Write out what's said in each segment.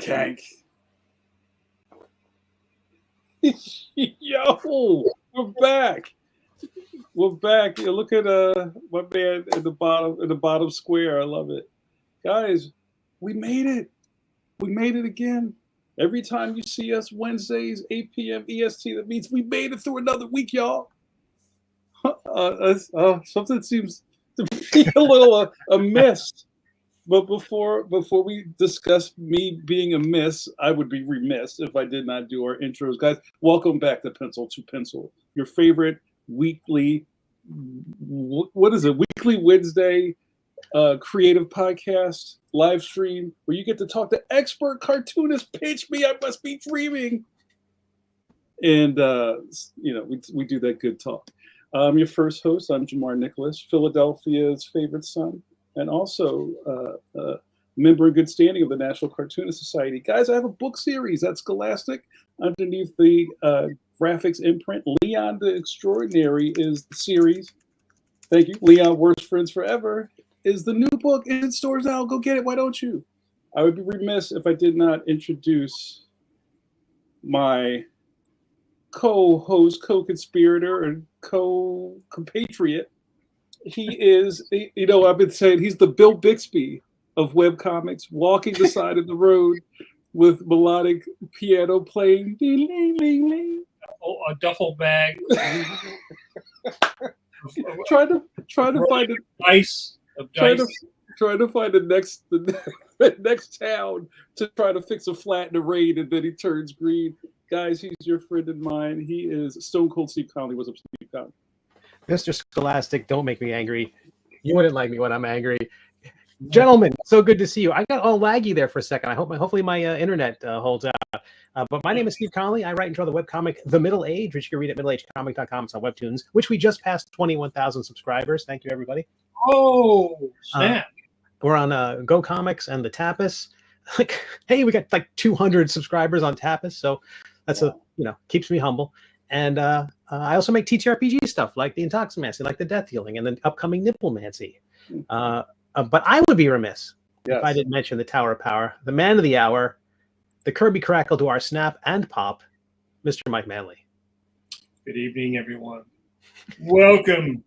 Kank. Yo, we're back. We're back. You look at my man in the bottom square. I love it, guys. We made it. We made it again. Every time you see us Wednesdays, 8 p.m. EST, that means we made it through another week, y'all. Something seems to be a little amiss. But before we discuss me being amiss, I would be remiss if I did not do our intros. Guys, welcome back to Pencil to Pencil, your favorite weekly, weekly Wednesday creative podcast, live stream, where you get to talk to expert cartoonists. Pitch me, I must be dreaming. And, we do that good talk. I'm your first host. I'm JAMAR Nicholas, Philadelphia's favorite son, and also member in good standing of the National Cartoonist Society. Guys, I have a book series at Scholastic underneath the graphics imprint. Leon the Extraordinary is the series. Thank you. Leon, Worst Friends Forever is the new book in stores now. Go get it. Why don't you? I would be remiss if I did not introduce my co-host, co-conspirator, and co-compatriot. He is, I've been saying he's the Bill Bixby of webcomics, walking the side of the road with melodic piano playing. A duffel bag. trying to find dice. Trying to find the next town to try to fix a flat in the rain, and then he turns green. Guys, he's your friend of mine. He is Stone Cold Steve Conley. What's up, Steve Conley? Mr. Scholastic, don't make me angry. You wouldn't like me when I'm angry. Gentlemen, so good to see you. I got all laggy there for a second. Hopefully my internet holds out. But my name is Steve Conley. I write and draw the webcomic The Middle Age, which you can read at middleagecomic.com. It's on Webtoons, which we just passed 21,000 subscribers. Thank you, everybody. Oh, snap. We're on Go Comics and the Tapas. Hey, we got 200 subscribers on Tapas, so that's keeps me humble. And I also make TTRPG stuff like the Intoximancy, like the Death Healing, and the upcoming Nipplemancy. But I would be remiss if I didn't mention the Tower of Power, the man of the hour, the Kirby Crackle to our snap and pop, Mr. Mike Manley. Good evening, everyone. Welcome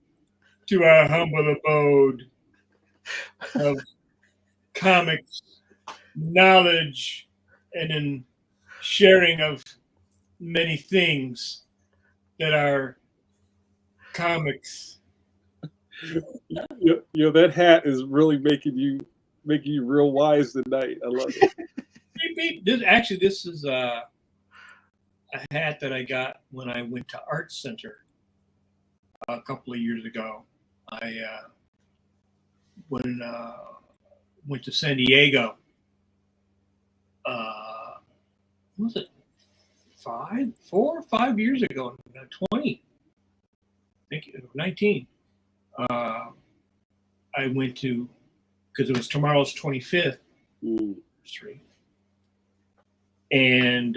to our humble abode of comics, knowledge, and in sharing of many things that are comics That hat is really making you real wise tonight. I love it. This is a hat that I got when I went to Art Center a couple of years ago. I went to San Diego. Was it 4 or 5 years ago? 20. I think it was 19. I went to, because it was tomorrow's 25th anniversary, and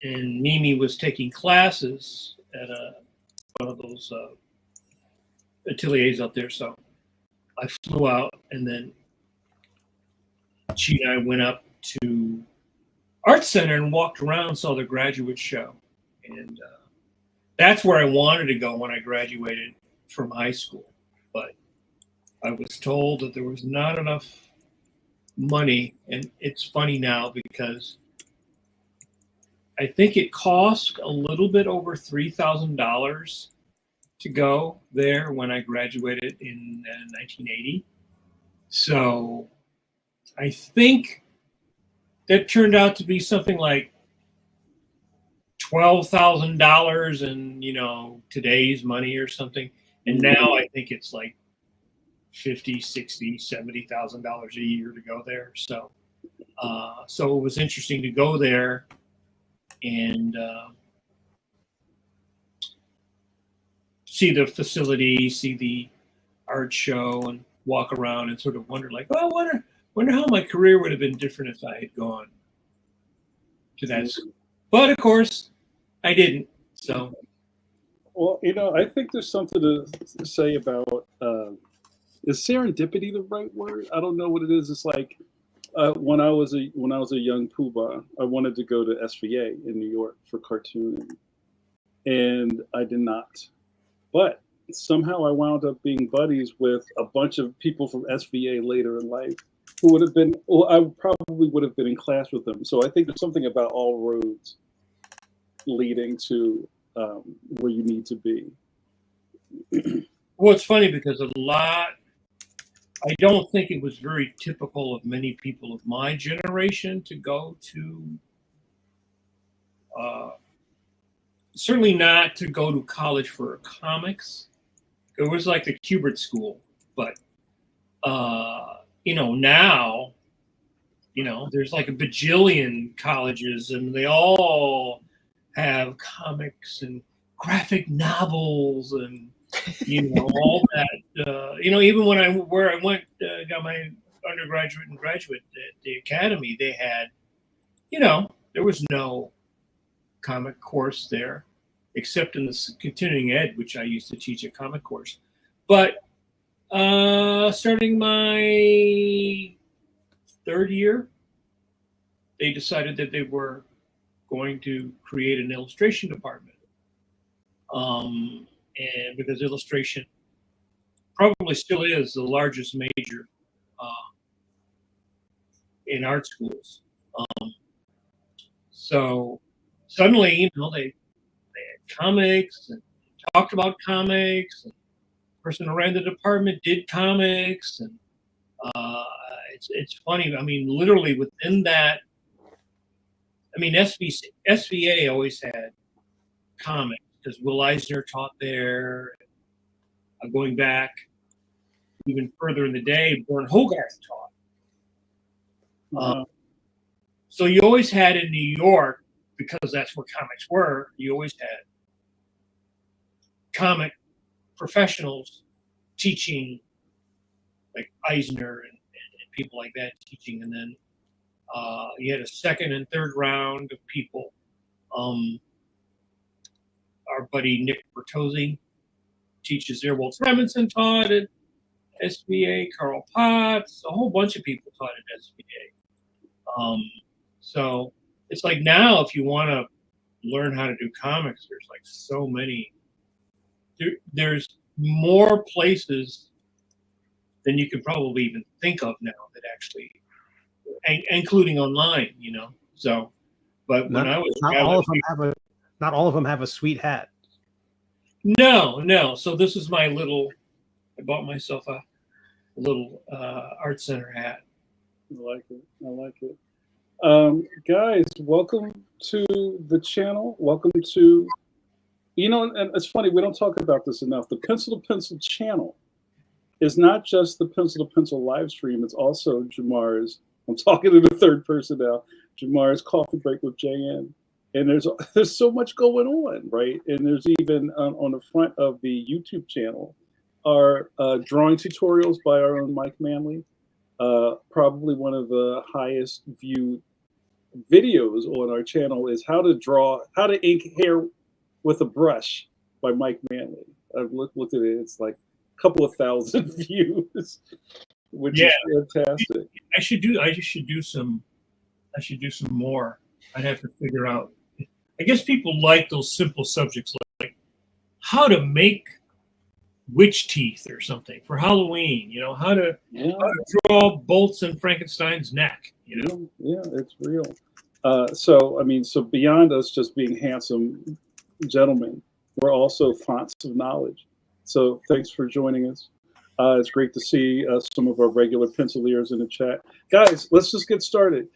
Mimi was taking classes at one of those ateliers out there. So I flew out, and then she and I went up to Art Center and walked around, saw the graduate show, and that's where I wanted to go when I graduated from high school. But I was told that there was not enough money, and it's funny now because I think it cost a little bit over $3,000 to go there when I graduated in 1980. So I think that turned out to be something like $12,000 in today's money or something. And now I think it's like $50,000, $60,000, $70,000 a year to go there. So it was interesting to go there and see the facility, see the art show, and walk around and sort of wonder, like, well, I wonder how my career would have been different if I had gone to that school. But of course, I didn't. So, well, I think there's something to say about is serendipity the right word? I don't know what it is. It's like when I was a young poobah, I wanted to go to SVA in New York for cartooning, and I did not. But somehow I wound up being buddies with a bunch of people from SVA later in life who would have been, well, I probably would have been in class with them. So I think there's something about all roads leading to where you need to be. Well, it's funny because I don't think it was very typical of many people of my generation to go to, certainly not to go to college for comics. It was like the Kubert School, but now, there's like a bajillion colleges, and they all have comics and graphic novels and all that. Even when I went, got my undergraduate and graduate at the academy, they had, there was no comic course there, except in the continuing ed, which I used to teach a comic course. But starting my third year, they decided that they were going to create an illustration department. And because illustration probably still is the largest major in art schools. So suddenly, they had comics and talked about comics, and the person who ran the department did comics, and it's funny. I mean, literally within that, SVA always had comics because Will Eisner taught there. Going back even further in the day, Vern Hogarth taught. So you always had in New York, because that's where comics were, you always had comic professionals teaching, like Eisner and people like that teaching. And then you had a second and third round of people. Our buddy Nick Bertozzi teaches there. Walt Simonson taught at SVA, Carl Potts, a whole bunch of people taught at SVA. So it's like now, if you want to learn how to do comics, there's like so many. There's more places than you could probably even think of now that actually, including online, So, but when I was not all of them have a sweet hat. No. So this is my little. I bought myself a little art center hat. I like it. Guys, welcome to the channel. Welcome to, and it's funny, we don't talk about this enough. The Pencil to Pencil channel is not just the Pencil to Pencil live stream. It's also Jamar's, I'm talking to the third person now, Jamar's Coffee Break with JN. And there's so much going on, right? And there's even on the front of the YouTube channel are drawing tutorials by our own Mike Manley. Probably one of the highest viewed videos on our channel is how to ink hair with a brush by Mike Manley. I've looked at it. It's like a couple of thousand views, which is fantastic. I should do some more. I'd have to figure out. I guess people like those simple subjects like how to make witch teeth or something for Halloween. How to draw bolts in Frankenstein's neck. Yeah, it's real. So beyond us just being handsome gentlemen, we're also fonts of knowledge. So thanks for joining us. It's great to see some of our regular penciliers in the chat. Guys, let's just get started.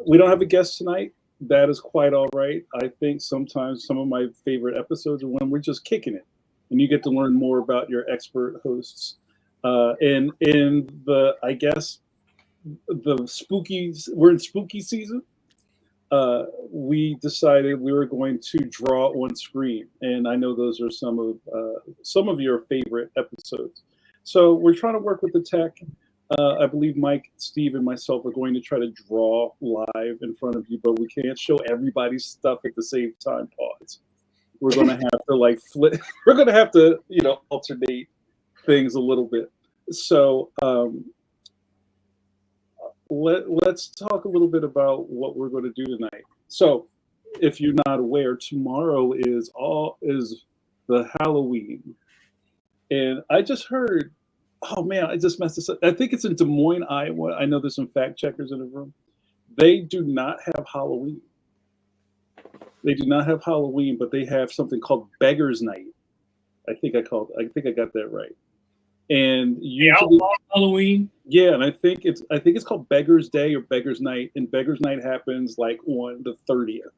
We don't have a guest tonight. That is quite all right. I think sometimes some of my favorite episodes are when we're just kicking it and you get to learn more about your expert hosts. And in the, I guess, we're in spooky season. We decided we were going to draw on screen, and I know those are some of your favorite episodes. So we're trying to work with the tech. I believe Mike, Steve, and myself are going to try to draw live in front of you, but we can't show everybody's stuff at the same time. Pause. We're going to have to flip. We're going to have to alternate things a little bit. So let's talk a little bit about what we're going to do tonight. So if you're not aware, tomorrow is the Halloween. And I just heard, oh man, I just messed this up. I think it's in Des Moines, Iowa. I know there's some fact checkers in the room. They do not have Halloween. They do not have Halloween, but they have something called Beggar's Night. I think I got that right. And usually Halloween. Yeah, and I think it's called Beggar's Day or Beggar's Night, and Beggar's Night happens on the 30th.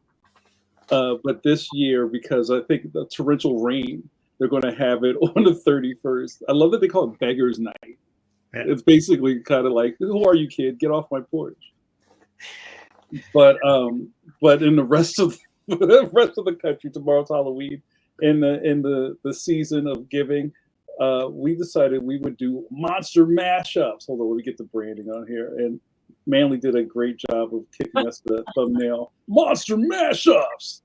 But this year, because I think the torrential rain, they're going to have it on the 31st. I love that they call it Beggar's Night. Yeah. It's basically kind of like, who are you, kid? Get off my porch. But in the rest of the country, tomorrow's Halloween. In the season of giving, we decided we would do monster mashups. Hold on, let me get the branding on here. And Manley did a great job of kicking us the thumbnail. Monster mashups.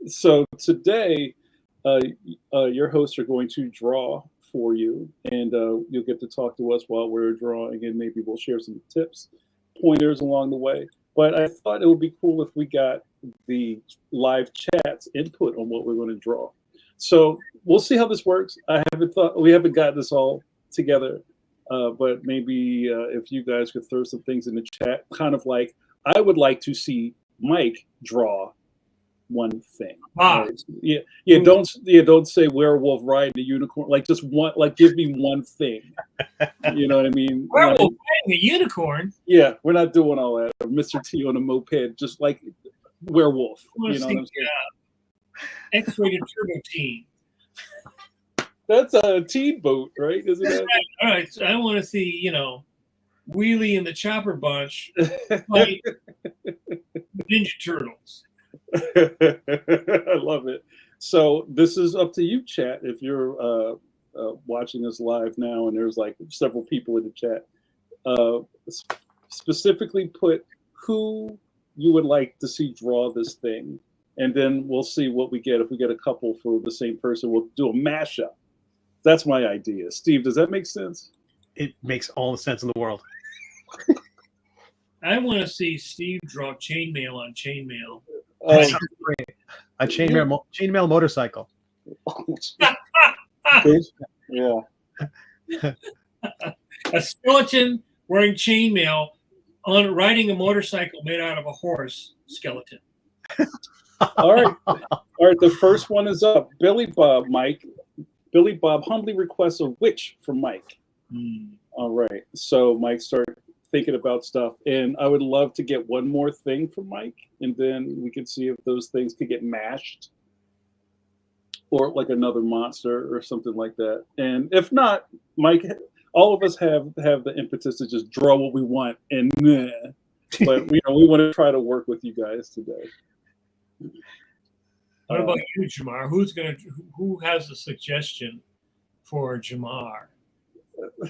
So today, your hosts are going to draw for you, and you'll get to talk to us while we're drawing, and maybe we'll share some tips, pointers along the way. But I thought it would be cool if we got the live chat's input on what we're going to draw. So we'll see how this works. We haven't got this all together, but maybe if you guys could throw some things in the chat, kind of like, I would like to see Mike draw one thing. Right? Don't say werewolf riding a unicorn. Just one. Give me one thing. You know what I mean? Werewolf riding a unicorn. Yeah, we're not doing all that. Or Mr. T on a moped, just like werewolf. You know what I'm saying? X-rated turbo teen. That's a teen boat, right? Isn't it? All right. So I want to see, Wheelie and the Chopper Bunch fight Ninja Turtles. I love it. So this is up to you, chat. If you're watching us live now, and there's several people in the chat, specifically put who you would like to see draw this thing, and then we'll see what we get. If we get a couple for the same person, we'll do a mashup. That's my idea. Steve, does that make sense? It makes all the sense in the world. I want to see Steve draw chainmail on chainmail. A chainmail motorcycle. Yeah. A skeleton wearing chainmail riding a motorcycle made out of a horse skeleton. All right. All right. The first one is up. Billy Bob, Mike. Billy Bob humbly requests a witch from Mike. All right. So Mike started thinking about stuff, and I would love to get one more thing from Mike, and then we could see if those things could get mashed, or like another monster or something like that. And if not, Mike, all of us have the impetus to just draw what we want, and but we want to try to work with you guys today. What about you, Jamar? Who has a suggestion for Jamar?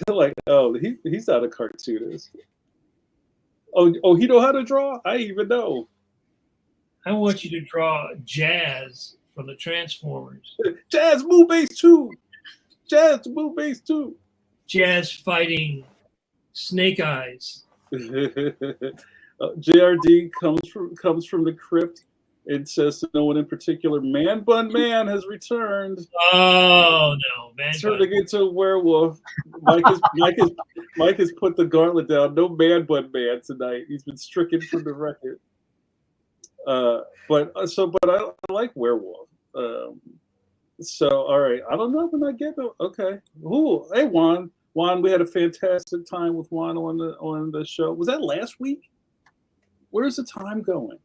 Like, oh, he's not a cartoonist. Oh, he know how to draw? I even know. I want you to draw Jazz from the Transformers. Jazz Move Base 2. Jazz Move Base 2. Jazz fighting Snake Eyes. JRD comes from the crypt. It says to no one in particular, Man Bun Man has returned. Oh no, Man turning into a werewolf. Mike has put the gauntlet down. No Man Bun Man tonight. He's been stricken from the record. But I like werewolf. So all right, I don't know when I get to. Okay. Ooh, hey Juan. Juan, we had a fantastic time with Juan on the show. Was that last week? Where's the time going?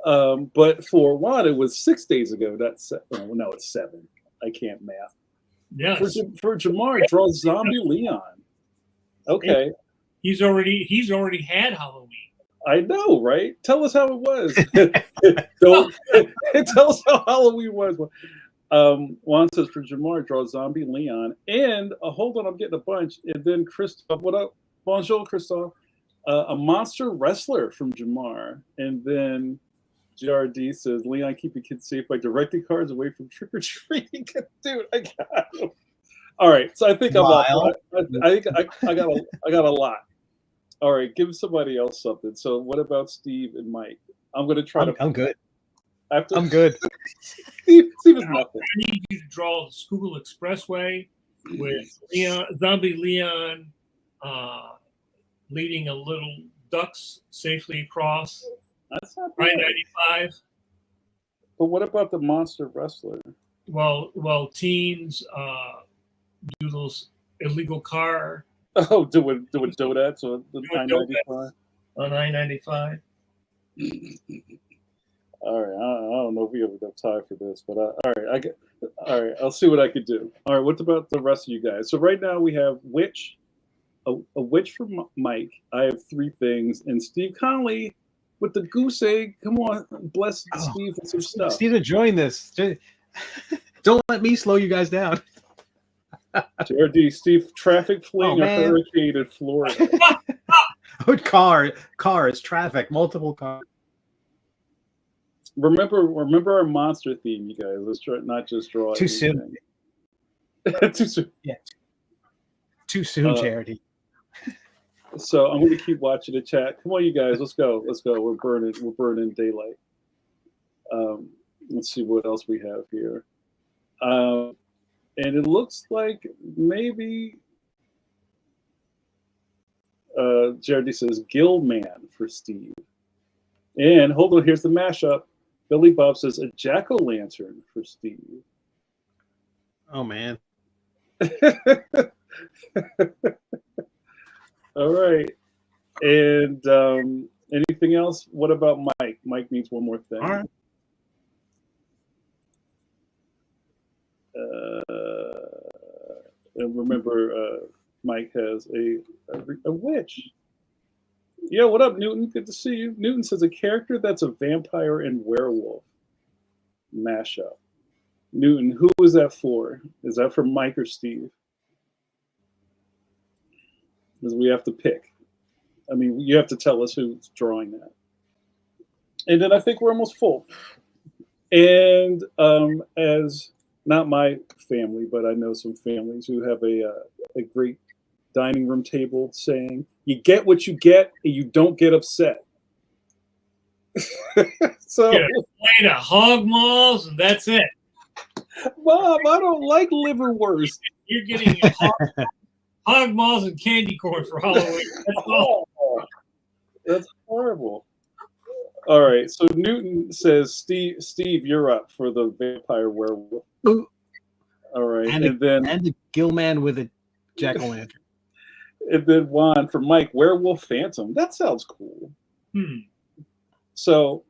But for Juan, it was 6 days ago. That's no, it's 7. I can't math. Yes. For Jamar, draw Zombie Leon. Okay. He's already had Halloween. I know, right? Tell us how it was. Don't tell us how Halloween was. Juan says for Jamar, draw Zombie Leon. And hold on, I'm getting a bunch. And then Christophe, what up? Bonjour, Christophe. A monster wrestler from Jamar. And then JRD says, Leon, keep your kids safe by directing cars away from trick-or-treating. Dude, I got him. All right, so I think I'm up. I think I got a lot. All right, give somebody else something. So what about Steve and Mike? I'm going to try to... I'm good. I'm good. Steve is nothing. I need you to draw the Schuylkill Expressway with Zombie Leon leading a little ducks safely across That's not bad. I-95. But what about the monster wrestler? Well, teens do those illegal car. Oh, doing donuts on the I-95. On I-95. All right, I don't know if we have enough time for this, but all right, I'll see what I can do. All right, what about the rest of you guys? So right now we have witch, a witch from Mike. I have 3 things, and Steve Conley with the goose egg. Come on, bless Steve with some stuff. Steve's enjoying this. Don't let me slow you guys down. JRD, Steve, traffic fleeing a hurricane in Florida. Cars, traffic, multiple cars. Remember our monster theme, you guys. Let's not just draw. Too soon. Too soon. Yeah. Too soon, Charity. So I'm going to keep watching the chat. Come on, you guys. Let's go. We're burning daylight. Let's see what else we have here. And it looks like maybe JRD says Gill Man for Steve. And hold on, here's the mashup. Billy Bob says a jack-o'-lantern for Steve. Oh man. All right. And anything else? What about Mike? Mike needs one more thing. All right. And remember, Mike has a witch. Yo, what up, Newton? Good to see you. Newton says a character that's a vampire and werewolf mashup. Newton, who is that for? Is that for Mike or Steve? Because we have to pick. I mean, you have to tell us who's drawing that. And then I think we're almost full. And as not my family, but I know some families who have a great dining room table saying, you get what you get and you don't get upset. So play the hog maws and that's it. Mom, I don't like liverwurst. You're getting hog maws and candy corn for Halloween. That's all. That's horrible. All right. So Newton says, Steve, you're up for the vampire werewolf. Ooh. All right. And the gill man with a jack-o'-lantern. And then Juan for Mike, werewolf phantom. That sounds cool. So,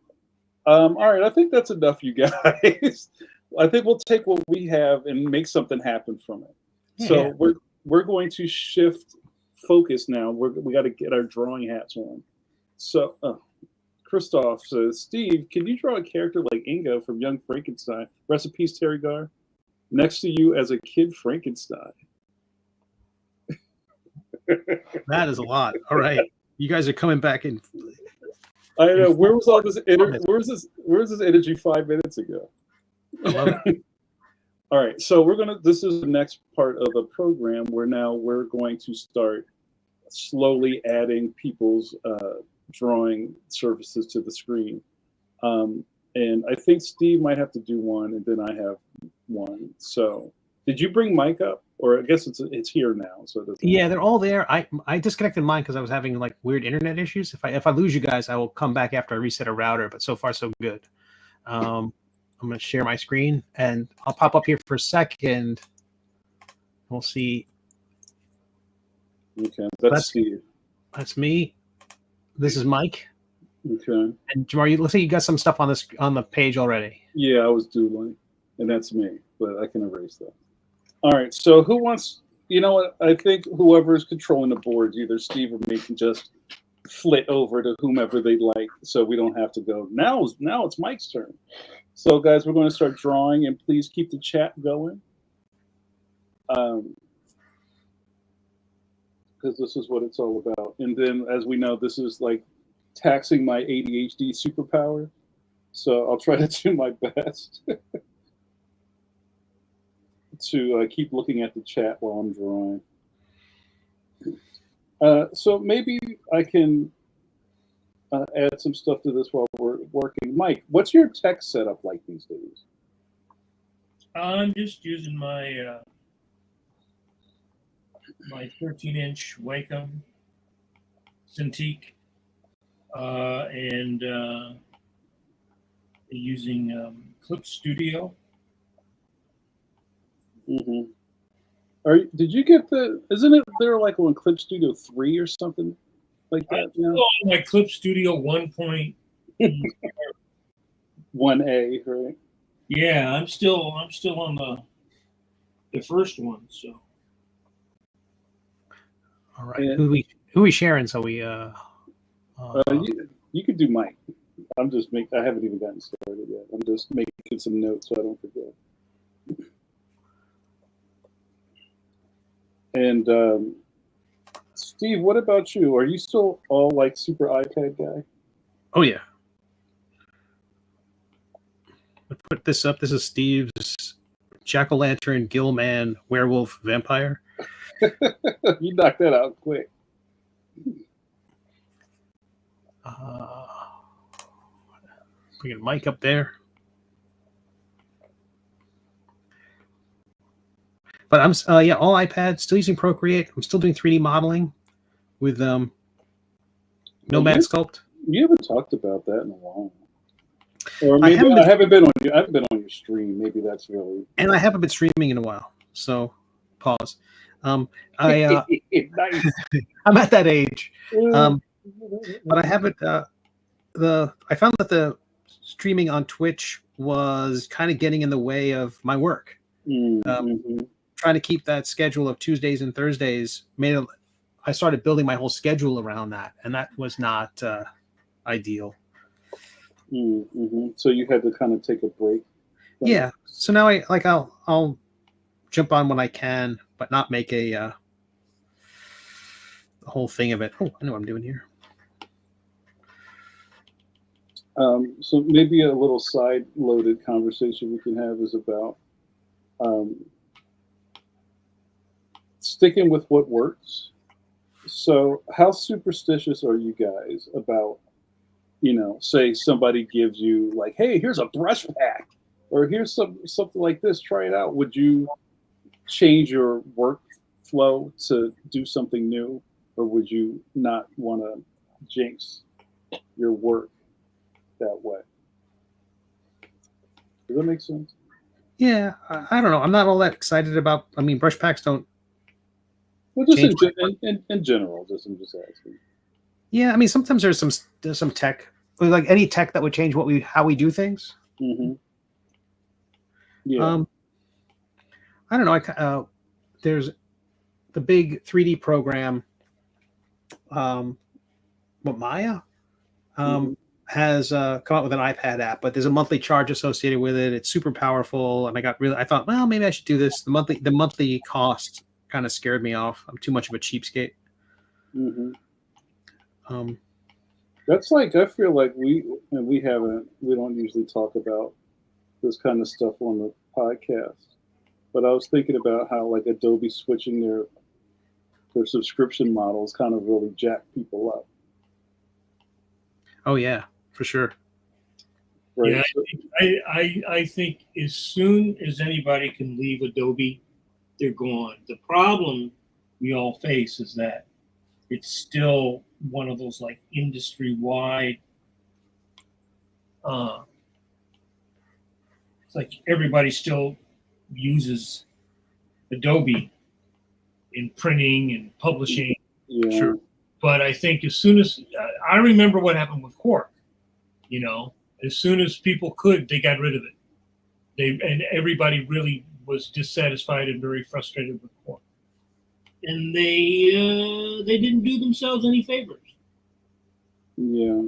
all right. I think that's enough, you guys. I think we'll take what we have and make something happen from it. Yeah, so yeah. we're going to shift focus now. We got to get our drawing hats on. So Christoph says, Steve, can you draw a character like Inga from Young Frankenstein? Rest in peace, Terry Garr. Next to you as a kid Frankenstein. That is a lot. All right, you guys are coming back in. I know. Where was all this? Where's this energy 5 minutes ago? I love it. All right, so this is the next part of the program where now we're going to start slowly adding people's drawing services to the screen. And I think Steve might have to do one, and then I have one. So did you bring Mike up? Or I guess it's here now. So yeah, they're all there. I disconnected mine because I was having like weird internet issues. If I lose you guys, I will come back after I reset a router. But so far so good. I'm going to share my screen and I'll pop up here for a second. We'll see. Okay, that's Steve. That's me. This is Mike. Okay. And Jamar, let's say you got some stuff on the page already. Yeah, I was doodling, and that's me. But I can erase that. All right. So who wants? You know what? I think whoever is controlling the boards, either Steve or me, can just flit over to whomever they'd like, so we don't have to go. Now it's Mike's turn. So guys, we're going to start drawing, and please keep the chat going. Because this is what it's all about. And then, as we know, this is like taxing my ADHD superpower. So I'll try to do my best to keep looking at the chat while I'm drawing. So maybe I can add some stuff to this while we're working. Mike, what's your tech setup like these days? I'm just using my my 13-inch Wacom Cintiq and using Clip Studio. Mm-hmm. Did you get isn't it there like on Clip Studio 3 or something like that? I'm still on my Clip Studio 1.1A, right? Yeah, I'm still on the first one. So. All right. And who we sharing? So we you could do Mike. I haven't even gotten started yet. I'm just making some notes so I don't forget. And Steve, what about you? Are you still all like super iPad guy? Oh yeah. Let's put this up. This is Steve's jack-o'-lantern, gill man, werewolf, vampire. You knocked that out quick. Bring a mic up there. But I'm all iPad, still using Procreate. I'm still doing 3D modeling with Nomad Sculpt. You haven't talked about that in a while. Or maybe I haven't been on your stream. Maybe that's really. And I haven't been streaming in a while. So pause. I'm at that age. But I haven't I found that the streaming on Twitch was kind of getting in the way of my work. Trying to keep that schedule of Tuesdays and Thursdays I started building my whole schedule around that, and that was not ideal. So you had to kind of take a break. Yeah. So now I'll jump on when I can, but not make a whole thing of it. Oh, I know what I'm doing here. So maybe a little side-loaded conversation we can have is about sticking with what works. So how superstitious are you guys about, say somebody gives you like, hey, here's a brush pack, or here's something like this, try it out. Would you change your workflow to do something new, or would you not want to jinx your work? that way. Does that make sense? Yeah, I don't know. I'm not all that excited about. I mean, brush packs don't. Well, just Change in general, I'm just asking. Yeah, I mean, sometimes there's some tech, like any tech that would change how we do things. Mm-hmm. Yeah. I don't know. There's the big 3D program, Maya, Mhm. has come out with an iPad app, but there's a monthly charge associated with it. It's super powerful, and I thought, well, maybe I should do this. The monthly cost kind of scared me off. I'm too much of a cheapskate. Mm-hmm. Um, That's like, I feel like we don't usually talk about this kind of stuff on the podcast. But I was thinking about how like Adobe switching their subscription models kind of really jack people up. oh yeah, for sure. Right. Yeah, So, I think as soon as anybody can leave Adobe, they're gone. The problem we all face is that it's still one of those like industry wide. It's like everybody still uses Adobe in printing and publishing. yeah. Sure. But I think as soon as I remember what happened with Quark, as soon as people could, they got rid of it. And everybody really was dissatisfied and very frustrated with Quark, and they didn't do themselves any favors. Yeah.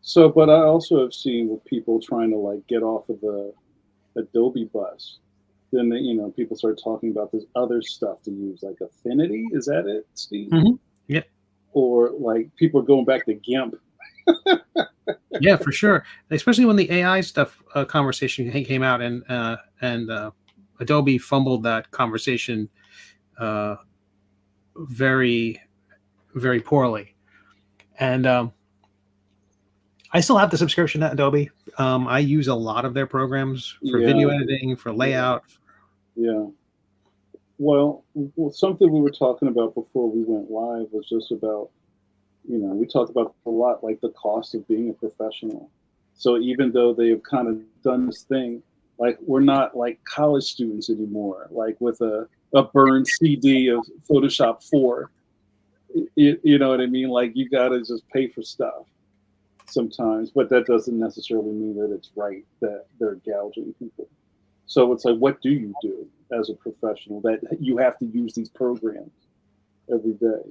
So, but I also have seen with people trying to like get off of the Adobe bus. Then people start talking about this other stuff to use, like Affinity. Is that it, Steve? Mm-hmm. Yeah. Or like people are going back to GIMP. Yeah, for sure. Especially when the AI stuff conversation came out, and Adobe fumbled that conversation very, very poorly. And I still have the subscription at Adobe. I use a lot of their programs for video editing, for layout. Yeah. Well, something we were talking about before we went live was just about, we talked about a lot, like the cost of being a professional. So even though they have kind of done this thing, like we're not like college students anymore, like with a burned CD of Photoshop 4. You know what I mean? Like you got to just pay for stuff sometimes, but that doesn't necessarily mean that it's right that they're gouging people. So it's like, what do you do as a professional that you have to use these programs every day?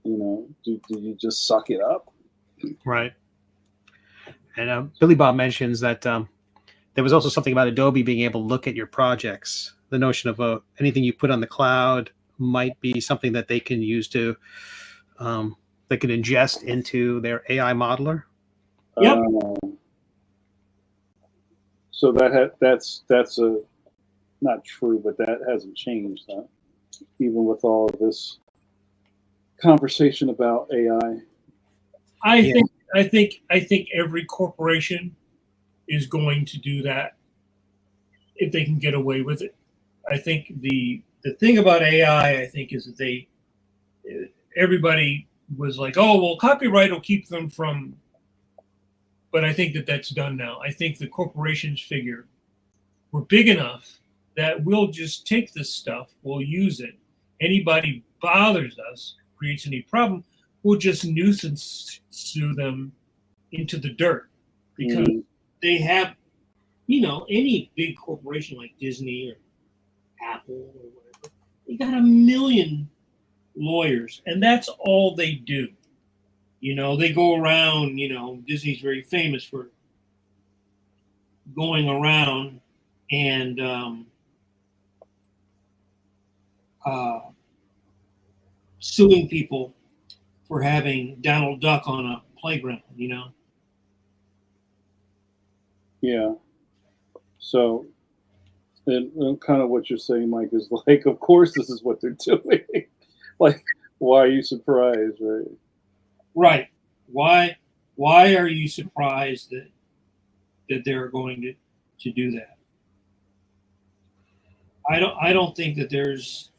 Do you just suck it up? Right. And Billy Bob mentions that there was also something about Adobe being able to look at your projects. The notion of anything you put on the cloud might be something that they can use to they could ingest into their AI modeler. Yep. So that's not true, but that hasn't changed, huh? Even with all of this conversation about AI. I think every corporation is going to do that if they can get away with it. I think the thing about AI, I think, is that everybody was like, oh well, copyright will keep them from. But I think that that's done now. I think the corporations figure we're big enough that we'll just take this stuff, we'll use it. Anybody bothers us, creates any problem, we'll just nuisance sue them into the dirt, because they have, any big corporation like Disney or Apple or whatever, they got 1 million lawyers, and that's all they do. They go around. Disney's very famous for going around and suing people for having Donald Duck on a playground. Yeah. So, and kind of what you're saying, Mike, is like, of course, this is what they're doing. Like, why are you surprised, right? Right. Why are you surprised that they're going to do that? I don't think that there's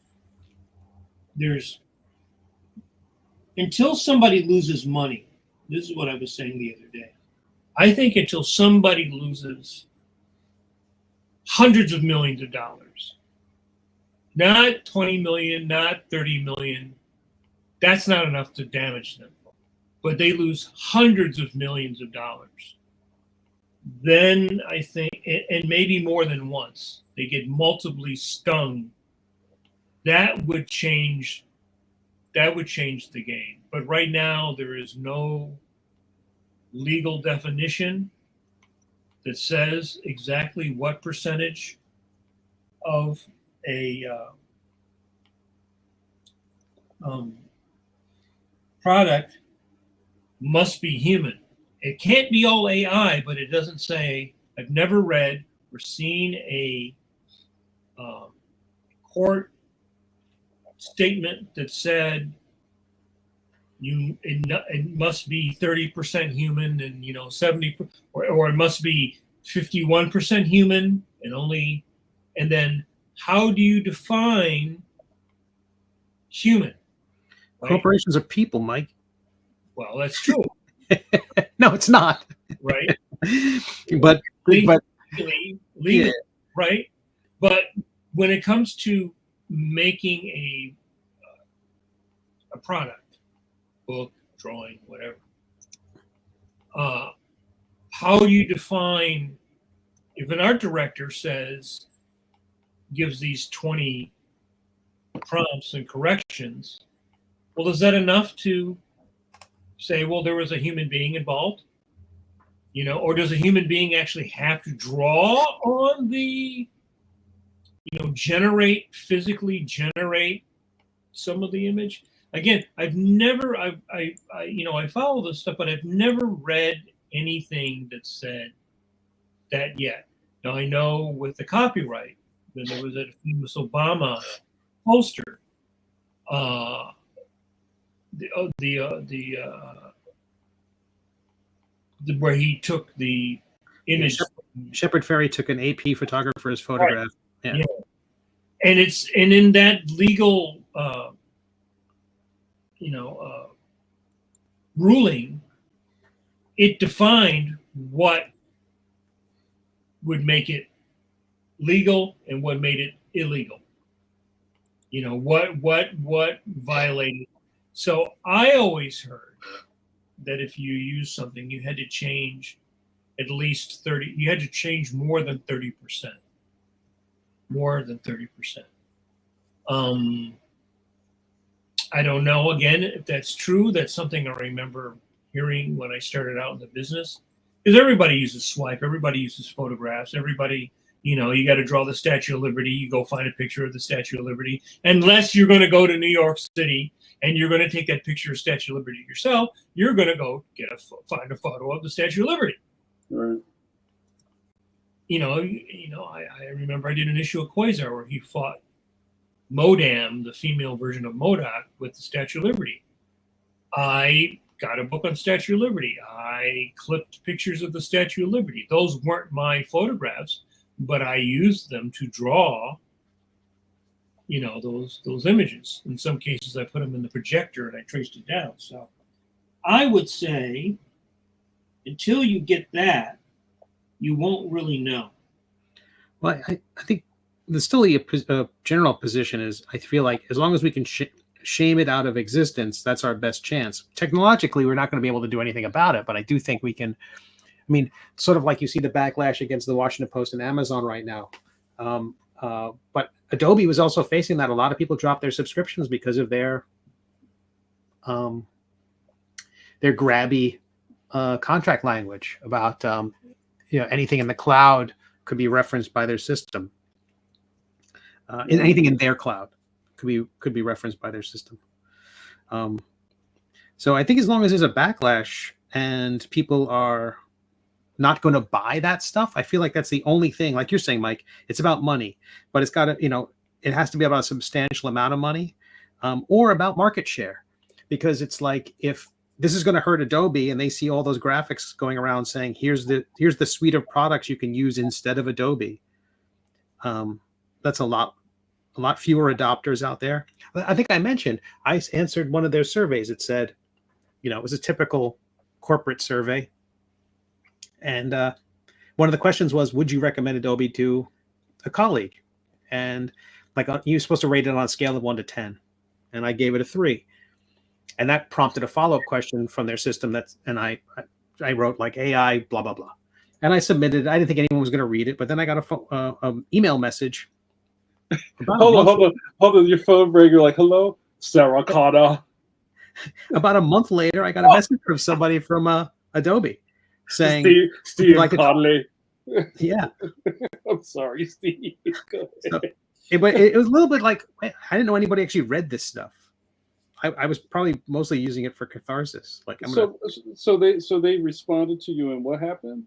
until somebody loses money, this is what I was saying the other day. I think until somebody loses hundreds of millions of dollars, not 20 million, not 30 million, that's not enough to damage them. But they lose hundreds of millions of dollars. Then I think, and maybe more than once, they get multiply stung. That would change the game. But right now, there is no legal definition that says exactly what percentage of a product must be human. It can't be all AI, but it doesn't say. I've never read or seen a court statement that said it must be 30% human and 70, or it must be 51% human and then how do you define human? Right? Corporations are people, Mike. Well, that's true. No, it's not. Right. but Legally, yeah. right? But when it comes to making a product, book, drawing, whatever, how do you define, if an art director gives these 20 prompts and corrections, well, is that enough to say, well, there was a human being involved? Or does a human being actually have to draw on the, physically generate some of the image? Again, I follow this stuff, but I've never read anything that said that yet. Now I know with the copyright, then there was a famous Obama poster, where he took the image. Shepard Fairey took an AP photographer's photograph. Right. Yeah. And in that legal ruling, it defined what would make it legal and what made it illegal. What violated. So I always heard that if you use something, you had to change at least 30. You had to change more than 30%. More than 30%. I don't know, again, if that's true. That's something I remember hearing when I started out in the business. Because everybody uses swipe. Everybody uses photographs. Everybody, you got to draw the Statue of Liberty. You go find a picture of the Statue of Liberty. Unless you're going to go to New York City and you're going to take that picture of Statue of Liberty yourself, you're going to go find a photo of the Statue of Liberty. Right. I remember I did an issue of Quasar where he fought Modam, the female version of MODOK, with the Statue of Liberty. I got a book on Statue of Liberty. I clipped pictures of the Statue of Liberty. Those weren't my photographs, but I used them to draw, those images. In some cases, I put them in the projector and I traced it down. So I would say until you get that, you won't really know. Well, I think the still a general position is, I feel like as long as we can shame it out of existence, that's our best chance. Technologically, we're not going to be able to do anything about it, but I do think we can. I mean, sort of like you see the backlash against the Washington Post and Amazon right now. But Adobe was also facing that. A lot of people dropped their subscriptions because of their grabby contract language about anything in the cloud could be referenced by their system. Anything in their cloud could be referenced by their system. So I think as long as there's a backlash and people are not going to buy that stuff, I feel like that's the only thing. Like you're saying, Mike, it's about money, but it's got to, it has to be about a substantial amount of money, or about market share, because it's like if this is going to hurt Adobe and they see all those graphics going around saying, here's the suite of products you can use instead of Adobe. That's a lot a lot fewer adopters out there. I think I mentioned I answered one of their surveys. It said, it was a typical corporate survey, and one of the questions was, would you recommend Adobe to a colleague? And you're supposed to rate it on a scale of 1 to 10, and I gave it a 3, and that prompted a follow-up question from their system. And I wrote like AI blah blah blah, and I submitted. I didn't think anyone was going to read it, but then I got an email message. Hold on, your phone rang. You're like, hello, Sarah Connor. About a month later, I got a message from somebody from Adobe saying, Steve like Conley. Yeah. I'm sorry, Steve. So, it was a little bit like, I didn't know anybody actually read this stuff. I was probably mostly using it for catharsis. Like, so they responded to you, and what happened?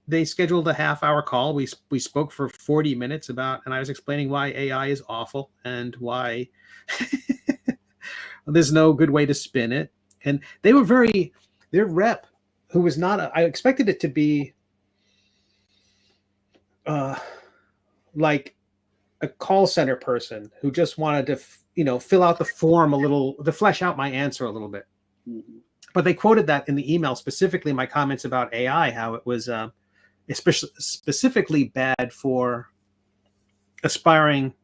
They scheduled a half-hour call. We spoke for 40 minutes and I was explaining why AI is awful and why there's no good way to spin it. And they were their rep, who was not I expected it to be like a call center person who just wanted to, fill out the form a little, to flesh out my answer a little bit. Mm-hmm. But they quoted that in the email, specifically my comments about AI, how it was specifically bad for aspiring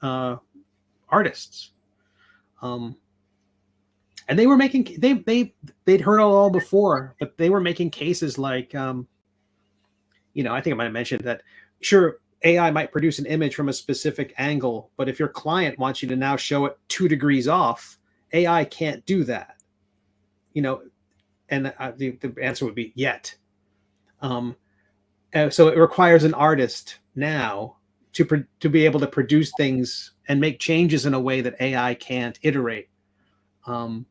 artists. And they were making, they'd heard it all before, but they were making cases like, I think I might have mentioned that, sure, AI might produce an image from a specific angle, but if your client wants you to now show it 2 degrees off, AI can't do that. And the answer would be yet. So it requires an artist now to be able to produce things and make changes in a way that AI can't iterate. And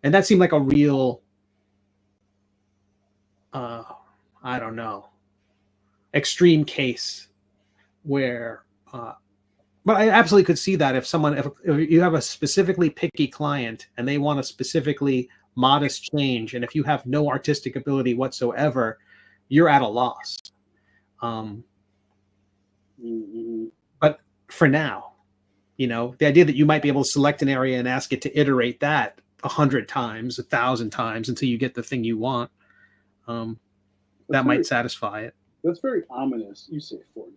that seemed like a real, I don't know, extreme case where, but I absolutely could see that if you have a specifically picky client and they want a specifically modest change, and if you have no artistic ability whatsoever, you're at a loss. But for now, the idea that you might be able to select an area and ask it to iterate that 100 times, 1,000 times until you get the thing you want, that might satisfy it. That's very ominous. You say for now.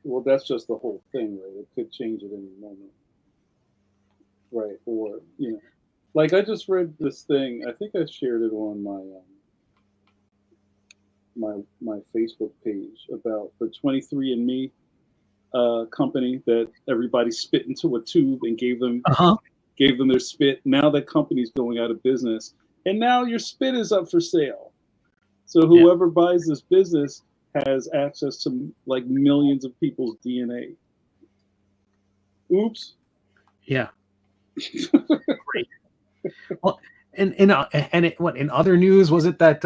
Well, that's just the whole thing, right? It could change at any moment, right? Or like I just read this thing. I think I shared it on my Facebook page about the 23andMe company that everybody spit into a tube and gave them their spit. Now that company's going out of business, and now your spit is up for sale. So whoever buys this business has access to like millions of people's DNA. Oops. Yeah. Great. Well, and in other news, was it that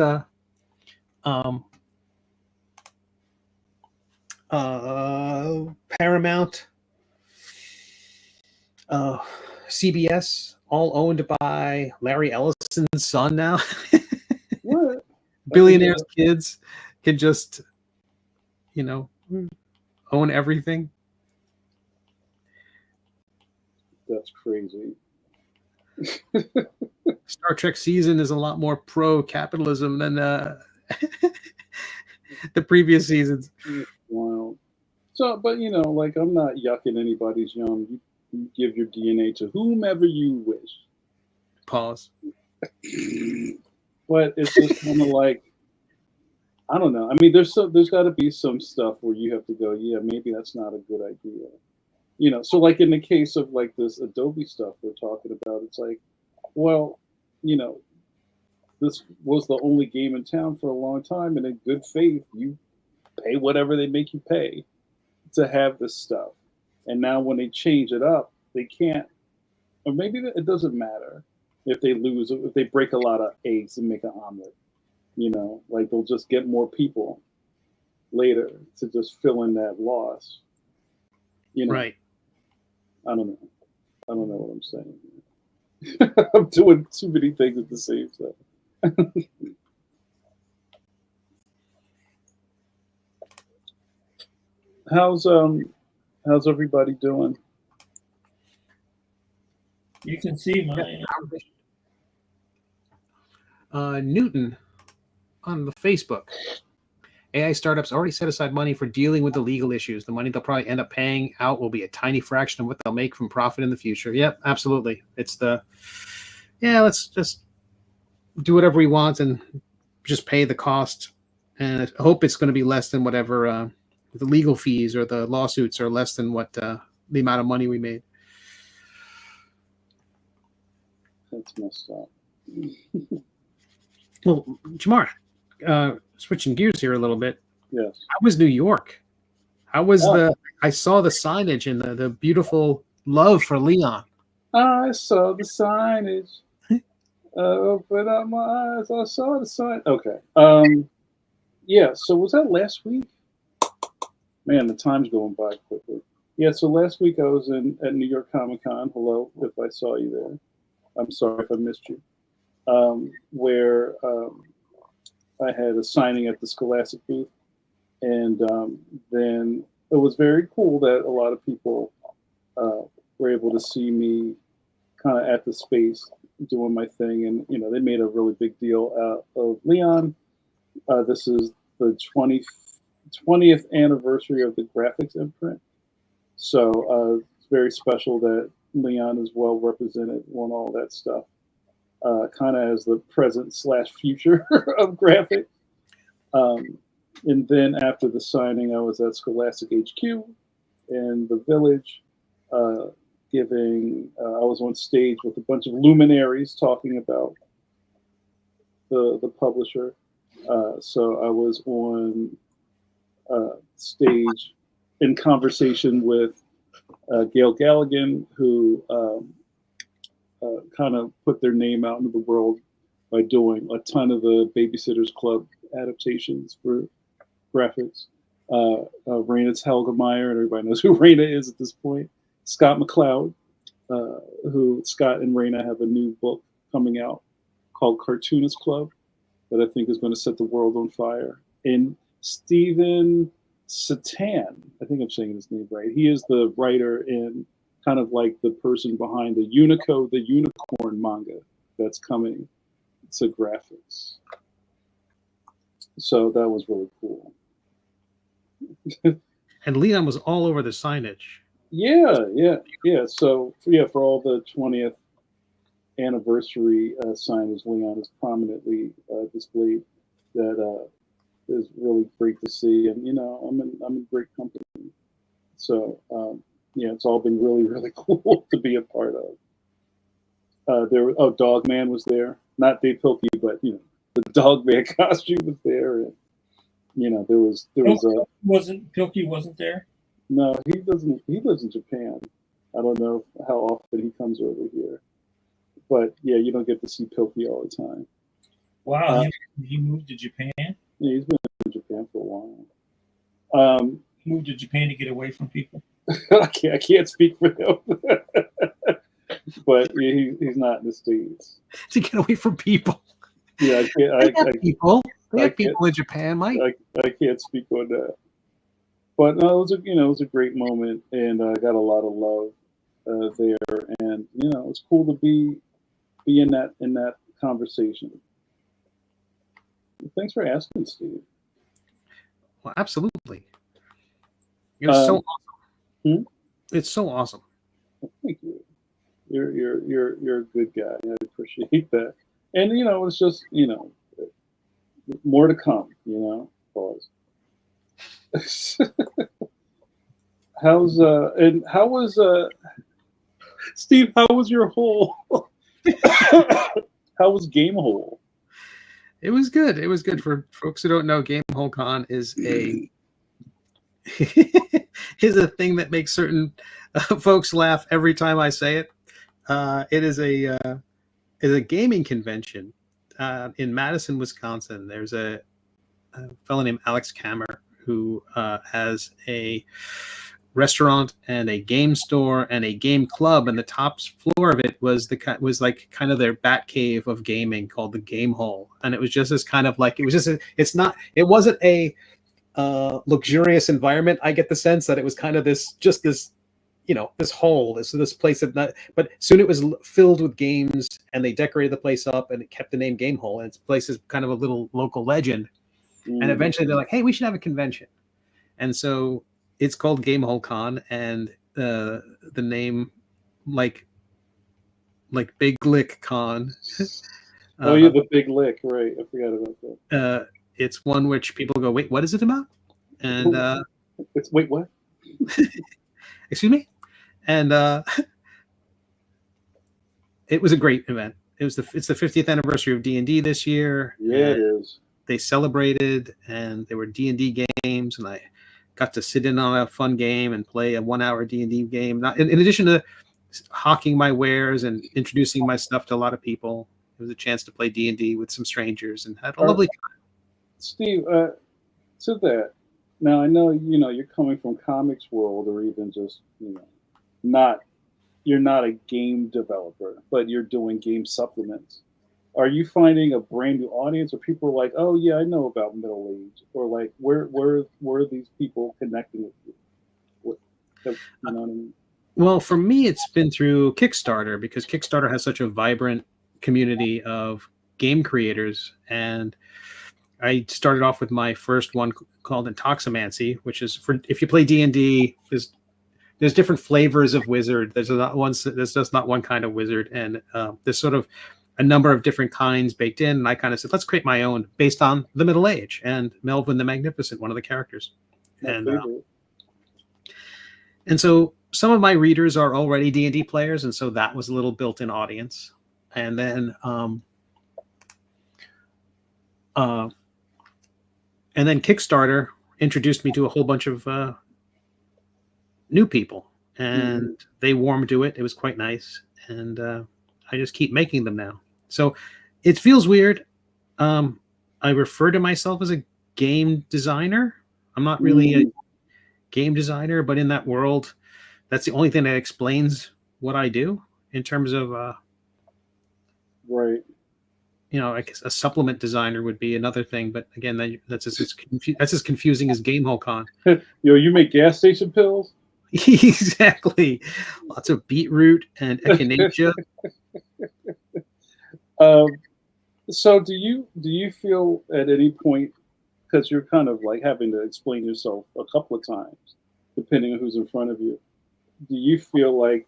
Paramount, CBS, all owned by Larry Ellison's son now? What? Billionaires' kids can just, own everything. That's crazy. Star Trek season is a lot more pro-capitalism than the previous seasons. Wow. So, but like I'm not yucking anybody's yum. You give your DNA to whomever you wish. Pause. But it's just kind of like, I don't know. I mean, there's got to be some stuff where you have to go, yeah, maybe that's not a good idea. So like in the case of like this Adobe stuff we're talking about, it's like, well, this was the only game in town for a long time, and in good faith, you pay whatever they make you pay to have this stuff. And now when they change it up, they can't, or maybe it doesn't matter if they lose, if they break a lot of eggs and make an omelet, like they'll just get more people later to just fill in that loss. Right. I don't know what I'm saying. I'm doing too many things at the same time. How's everybody doing? You can see mine. Newton on the Facebook. AI startups already set aside money for dealing with the legal issues. The money they'll probably end up paying out will be a tiny fraction of what they'll make from profit in the future. Yep, absolutely. It's let's just do whatever we want and just pay the cost. And I hope it's going to be less than whatever the legal fees or the lawsuits are less than what the amount of money we made. That's messed up. Well, Jamar, switching gears here a little bit. Yes. How was New York? How was I saw the signage and the beautiful love for Leon. I saw the signage. Open up my eyes. I saw the sign. Okay. Yeah. So was that last week? Man, the time's going by quickly. Yeah. So last week I was at New York Comic Con. Hello, if I saw you there. I'm sorry if I missed you. Where I had a signing at the Scholastic booth, and then it was very cool that a lot of people were able to see me kind of at the space doing my thing, and they made a really big deal out of Leon. This is the 20th anniversary of the graphics imprint, so it's very special that Leon is well represented on all that stuff. Kind of as the present/future of graphics. And then after the signing, I was at Scholastic HQ in the Village, giving. I was on stage with a bunch of luminaries talking about the publisher. So I was on stage in conversation with Gail Galligan, who kind of put their name out into the world by doing a ton of the Babysitters Club adaptations for graphics. Raina's Helgemeyer, and everybody knows who Raina is at this point. Scott McCloud, who Scott and Raina have a new book coming out called Cartoonist Club that I think is going to set the world on fire. And Stephen Satan, I think I'm saying his name right. He is the writer and kind of like the person behind the Unicorn manga that's coming to graphics. So that was really cool. And Leon was all over the signage. Yeah. So for all the 20th anniversary signage, Leon is prominently displayed. That is really great to see, and I'm in great company. So it's all been really, really cool to be a part of. Dogman was there, not Dave Pilkey, but the Dogman costume was there, and there was Pilkey wasn't there? No, he doesn't. He lives in Japan. I don't know how often he comes over here, but yeah, you don't get to see Pilkey all the time. Wow, he moved to Japan. Yeah, he's been in Japan for a while. He moved to Japan to get away from people. I can't speak for him, but he's not in the States to get away from people. Yeah, They have people in Japan, Mike. I can't speak on that. But no, it was a great moment, and I got a lot of love there, and it's cool to be in that conversation. Thanks for asking, Steve. Well, absolutely. You're so awesome. It's so awesome. Thank you. You're a good guy. I appreciate that. And it's just more to come. Pause. How was Steve? How was your hole? How was Game Hole? It was good. It was good. For folks who don't know, Game Hole Con is a thing that makes certain folks laugh every time I say it. It is a gaming convention in Madison, Wisconsin. There's a fellow named Alex Kammer who has a restaurant and a game store and a game club, and the top floor of it was like kind of their bat cave of gaming called the Game Hole. And it was just as kind of like it wasn't a luxurious environment. I get the sense that it was kind of this hole, this place but soon it was filled with games, and they decorated the place up, and it kept the name Game Hole, and its place is kind of a little local legend. And eventually they're like, hey, we should have a convention. And so it's called Game Hole Con, and the name, like Big Lick Con. Oh, you're the Big Lick, right? I forgot about that. It's one which people go, wait, what is it about? And wait, what? Excuse me? And it was a great event. It's the 50th anniversary of D&D this year. Yeah, it is. They celebrated, and there were D&D games, and I got to sit in on a fun game and play a 1-hour D&D game. In addition to hawking my wares and introducing my stuff to a lot of people, it was a chance to play D&D with some strangers and had a lovely time. Steve, to that, now I know you're coming from comics world, or even just you're not a game developer, but you're doing game supplements. Are you finding a brand new audience, or people are like, oh yeah, I know about Middle Age, or like where are these people connecting with you? You know what I mean? Well, for me, it's been through Kickstarter, because Kickstarter has such a vibrant community of game creators. And I started off with my first one called Intoximancy, which is for, if you play D&D, there's different flavors of wizard. There's just not one kind of wizard. And there's sort of a number of different kinds baked in. And I kind of said, let's create my own based on the Middle Age and Melvin the Magnificent, one of the characters. And so some of my readers are already D&D players, and so that was a little built-in audience. And then Kickstarter introduced me to a whole bunch of new people, and they warmed to it. It was quite nice, and I just keep making them now. So it feels weird. I refer to myself as a game designer. I'm not really a game designer, but in that world, that's the only thing that explains what I do in terms of right. I guess a supplement designer would be another thing, but again, that's as confusing as Game Hole Con. You make gas station pills? Exactly. Lots of beetroot and echinacea. So do you feel at any point, because you're kind of like having to explain yourself a couple of times, depending on who's in front of you, do you feel like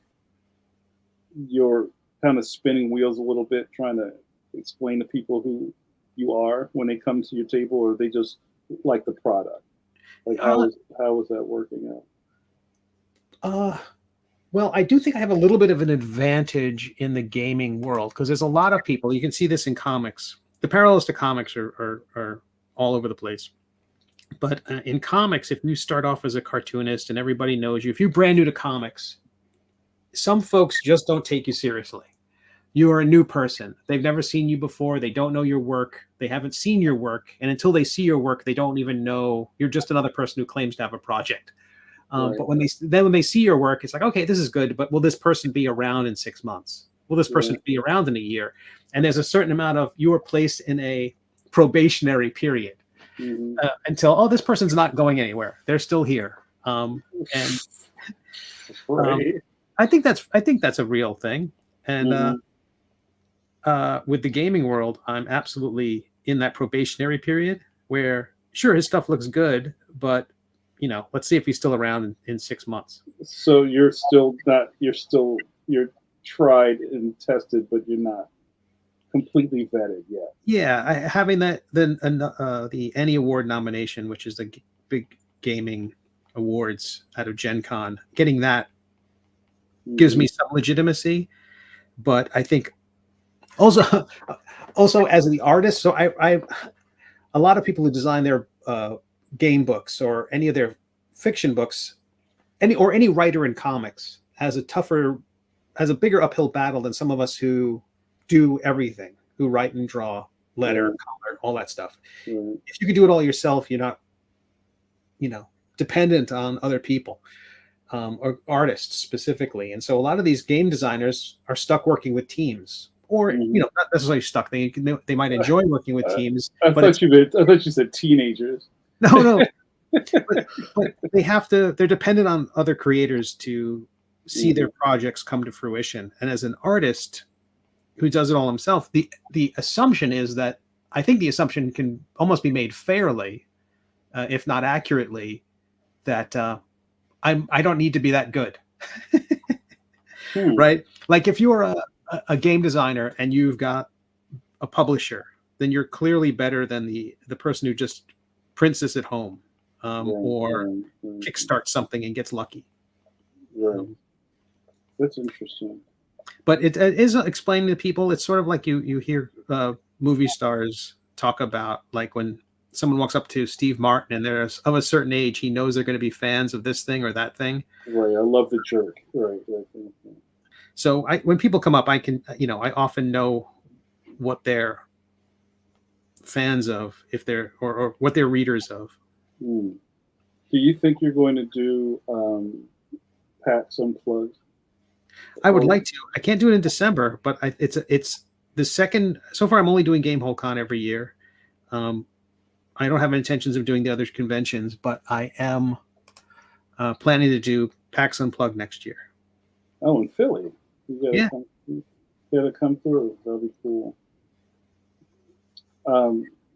you're kind of spinning wheels a little bit, trying to explain to people who you are when they come to your table, or they just like the product? Like how is that working out? Well, I do think I have a little bit of an advantage in the gaming world, because there's a lot of people. You can see this in comics. The parallels to comics are all over the place. But in comics, if you start off as a cartoonist and everybody knows you, if you're brand new to comics, some folks just don't take you seriously. You are a new person. They've never seen you before. They don't know your work. They haven't seen your work. And until they see your work, they don't even know you're just another person who claims to have a project. Right. But when they see your work, it's like, okay, this is good, but will this person be around in 6 months? Will this person be around in a year? And there's a certain amount of, you are placed in a probationary period until, this person's not going anywhere. They're still here. And I think that's a real thing. And with the gaming world, I'm absolutely in that probationary period where, sure, his stuff looks good, but let's see if he's still around in 6 months. So you're tried and tested, but you're not completely vetted yet. Yeah, having the Annie Award nomination, which is the big gaming awards out of Gen Con, getting that gives me some legitimacy. But I think also as the artist, so I a lot of people who design their game books or any of their fiction books, any writer in comics has a bigger uphill battle than some of us who do everything, who write and draw, letter, color, all that stuff. If you can do it all yourself, you're not, dependent on other people, or artists specifically. And so a lot of these game designers are stuck working with teams, or not necessarily stuck. They might enjoy working with teams. I thought you said teenagers. No. but they have to. They're dependent on other creators to see their projects come to fruition. And as an artist who does it all himself, the assumption is that I think the assumption can almost be made fairly, if not accurately, that I don't need to be that good. Right? Like if you're a game designer and you've got a publisher, then you're clearly better than the person who just prints this at home, or kickstarts something and gets lucky. Right. That's interesting. But it is explaining to people. It's sort of like you hear movie stars talk about, like when someone walks up to Steve Martin and they're of a certain age, he knows they're going to be fans of this thing or that thing. Right. I love the jerk. Right. So when people come up, I can, I often know what they're fans of, if they're or what they're readers of. Do you think you're going to do PAX Unplugged? I would like to. I can't do it in December, but it's the second. So far, I'm only doing Gamehole Con every year. I don't have intentions of doing the other conventions, but I am planning to do PAX Unplugged next year. Oh, in Philly. Yeah. You gotta come through. That'll be cool.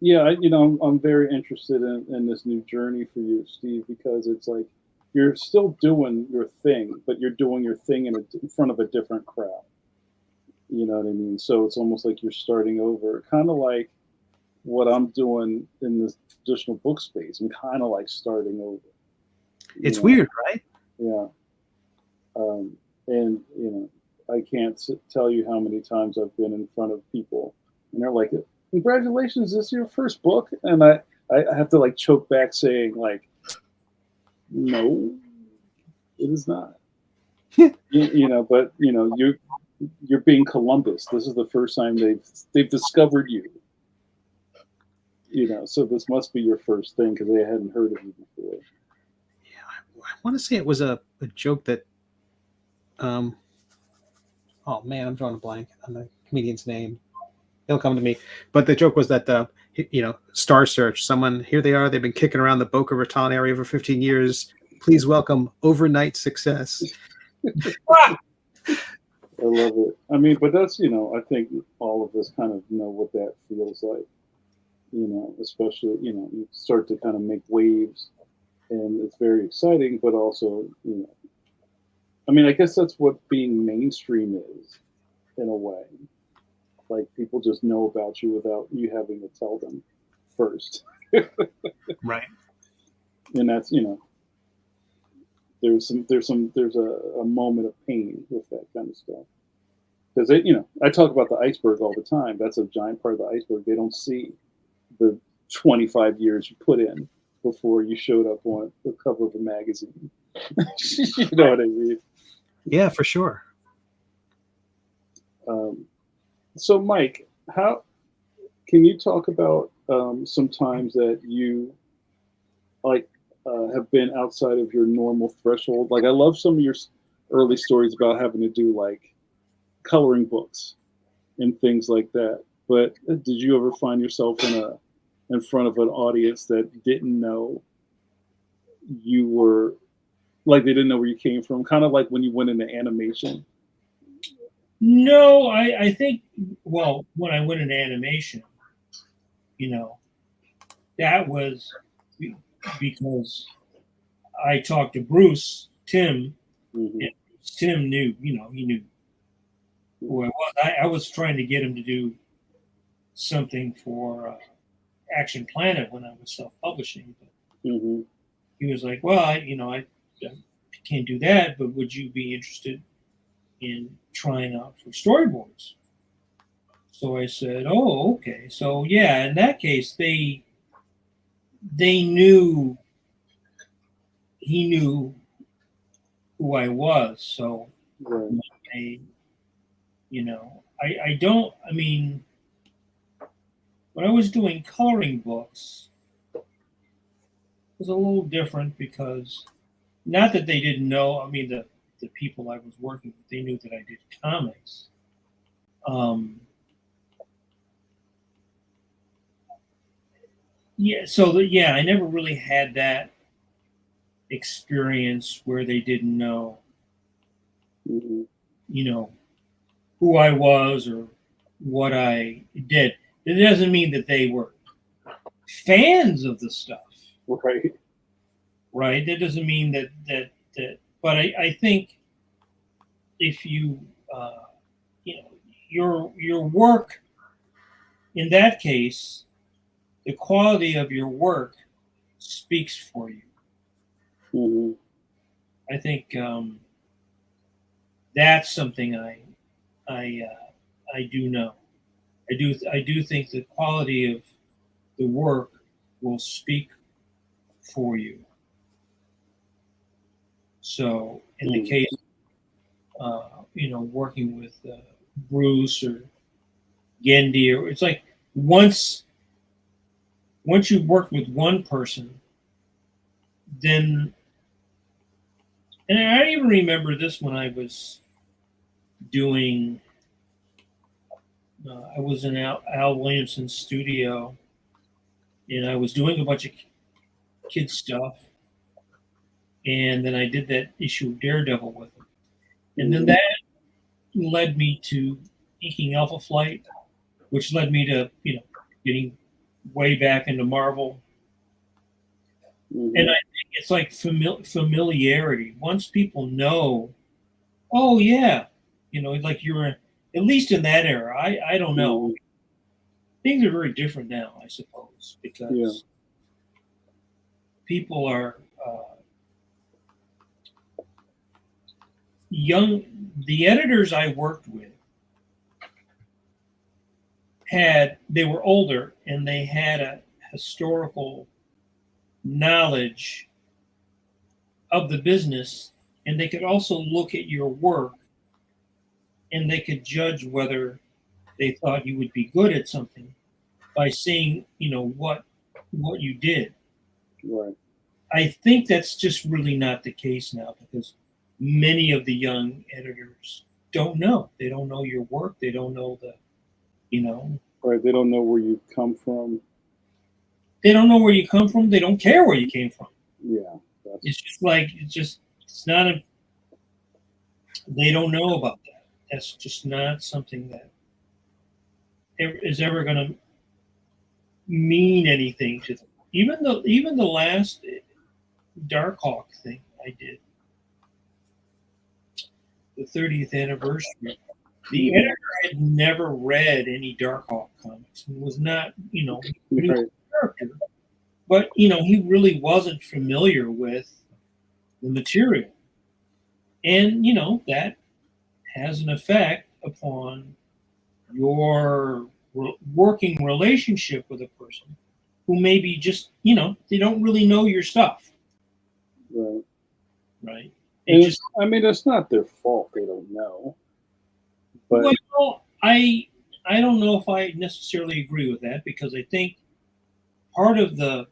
Yeah, I'm very interested in this new journey for you, Steve, because it's like you're still doing your thing, but you're doing your thing in front of a different crowd. You know what I mean? So it's almost like you're starting over, kind of like what I'm doing in the traditional book space. I'm kind of like starting over. It's weird, right? Yeah. And I can't tell you how many times I've been in front of people and they're like, congratulations, this is your first book? And I have to like choke back saying like, no, it is not. But you're being Columbus. This is the first time they've discovered you. So this must be your first thing because they hadn't heard of you before. Yeah, I want to say it was a joke that oh man, I'm drawing a blank on the comedian's name. It'll come to me. But the joke was that Star Search, here they are, they've been kicking around the Boca Raton area for 15 years. Please welcome overnight success. I love it. I mean, but that's, I think all of us kind of know what that feels like. Especially, you start to kind of make waves and it's very exciting, but also, I mean, I guess that's what being mainstream is in a way. Like people just know about you without you having to tell them first. Right. And that's, there's a moment of pain with that kind of stuff. Because I talk about the iceberg all the time. That's a giant part of the iceberg. They don't see the 25 years you put in before you showed up on the cover of a magazine. You know what I mean? Yeah, for sure. So, Mike, how can you talk about some times that you have been outside of your normal threshold? Like, I love some of your early stories about having to do like coloring books and things like that. But did you ever find yourself in front of an audience that didn't know you were, like they didn't know where you came from? Kind of like when you went into animation. No, I think, well, when I went into animation, that was because I talked to Tim, and Tim knew, he knew who I was. I was trying to get him to do something for Action Planet when I was self-publishing. But he was like, well, I can't do that, but would you be interested in trying out for storyboards? So I said, oh, okay. So yeah, in that case, they knew, he knew who I was. So I mean, when I was doing coloring books, it was a little different because not that they didn't know, I mean, the people I was working with, they knew that I did comics. I never really had that experience where they didn't know, Mm-hmm. Who I was or what I did. It doesn't mean that they were fans of the stuff, Right. right? That doesn't mean that. But I think if you, your work, in that case, the quality of your work speaks for you. Mm-hmm. I think that's something I do know. I do think the quality of the work will speak for you. So in the case, working with Bruce or Gendy, or it's like once you've worked with one person, then, and I even remember this when I was doing. I was in Al Williamson's studio, and I was doing a bunch of kid stuff, and then I did that issue of Daredevil with him, and then that led me to inking Alpha Flight, which led me to getting way back into Marvel. Mm-hmm. And I think it's like familiarity. Once people know, oh yeah, like you're at least in that era. I don't know. Mm-hmm. Things are very different now, I suppose, because people are young. The editors I worked with they were older and they had a historical knowledge of the business, and they could also look at your work and they could judge whether they thought you would be good at something by seeing what you did. Right. I think that's just really not the case now, because many of the young editors don't know. They don't know your work. They don't know Right. They don't know where you come from. They don't know where you come from. They don't care where you came from. Yeah. It's just like it's not they don't know about that. That's just not something that is ever going to mean anything to them. Even the last Darkhawk thing I did, the 30th anniversary. The editor had never read any Darkhawk comics and was not, he was a character, but he really wasn't familiar with the material, and that has an effect upon your working relationship with a person who maybe just they don't really know your stuff. Right. I mean, it's not their fault. They don't know. But well, I don't know if I necessarily agree with that, because I think part of the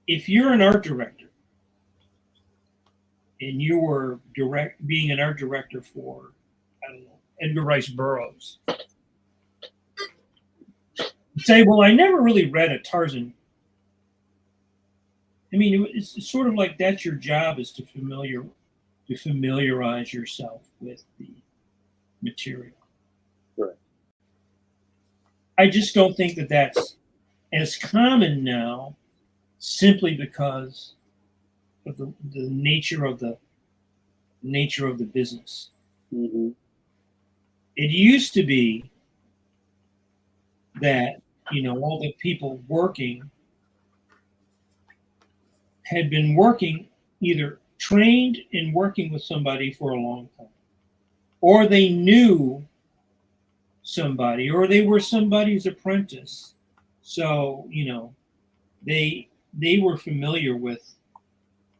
if you're an art director and you were being an art director for, I don't know, Edgar Rice Burroughs, say, well, I never really read a Tarzan. I mean, it's sort of like that's your job, is to familiarize yourself with the material. Right. I just don't think that that's as common now, simply because of the nature of the business. Mm-hmm. It used to be that all the people working had been working, either trained in working with somebody for a long time, or they knew somebody, or they were somebody's apprentice. So they were familiar with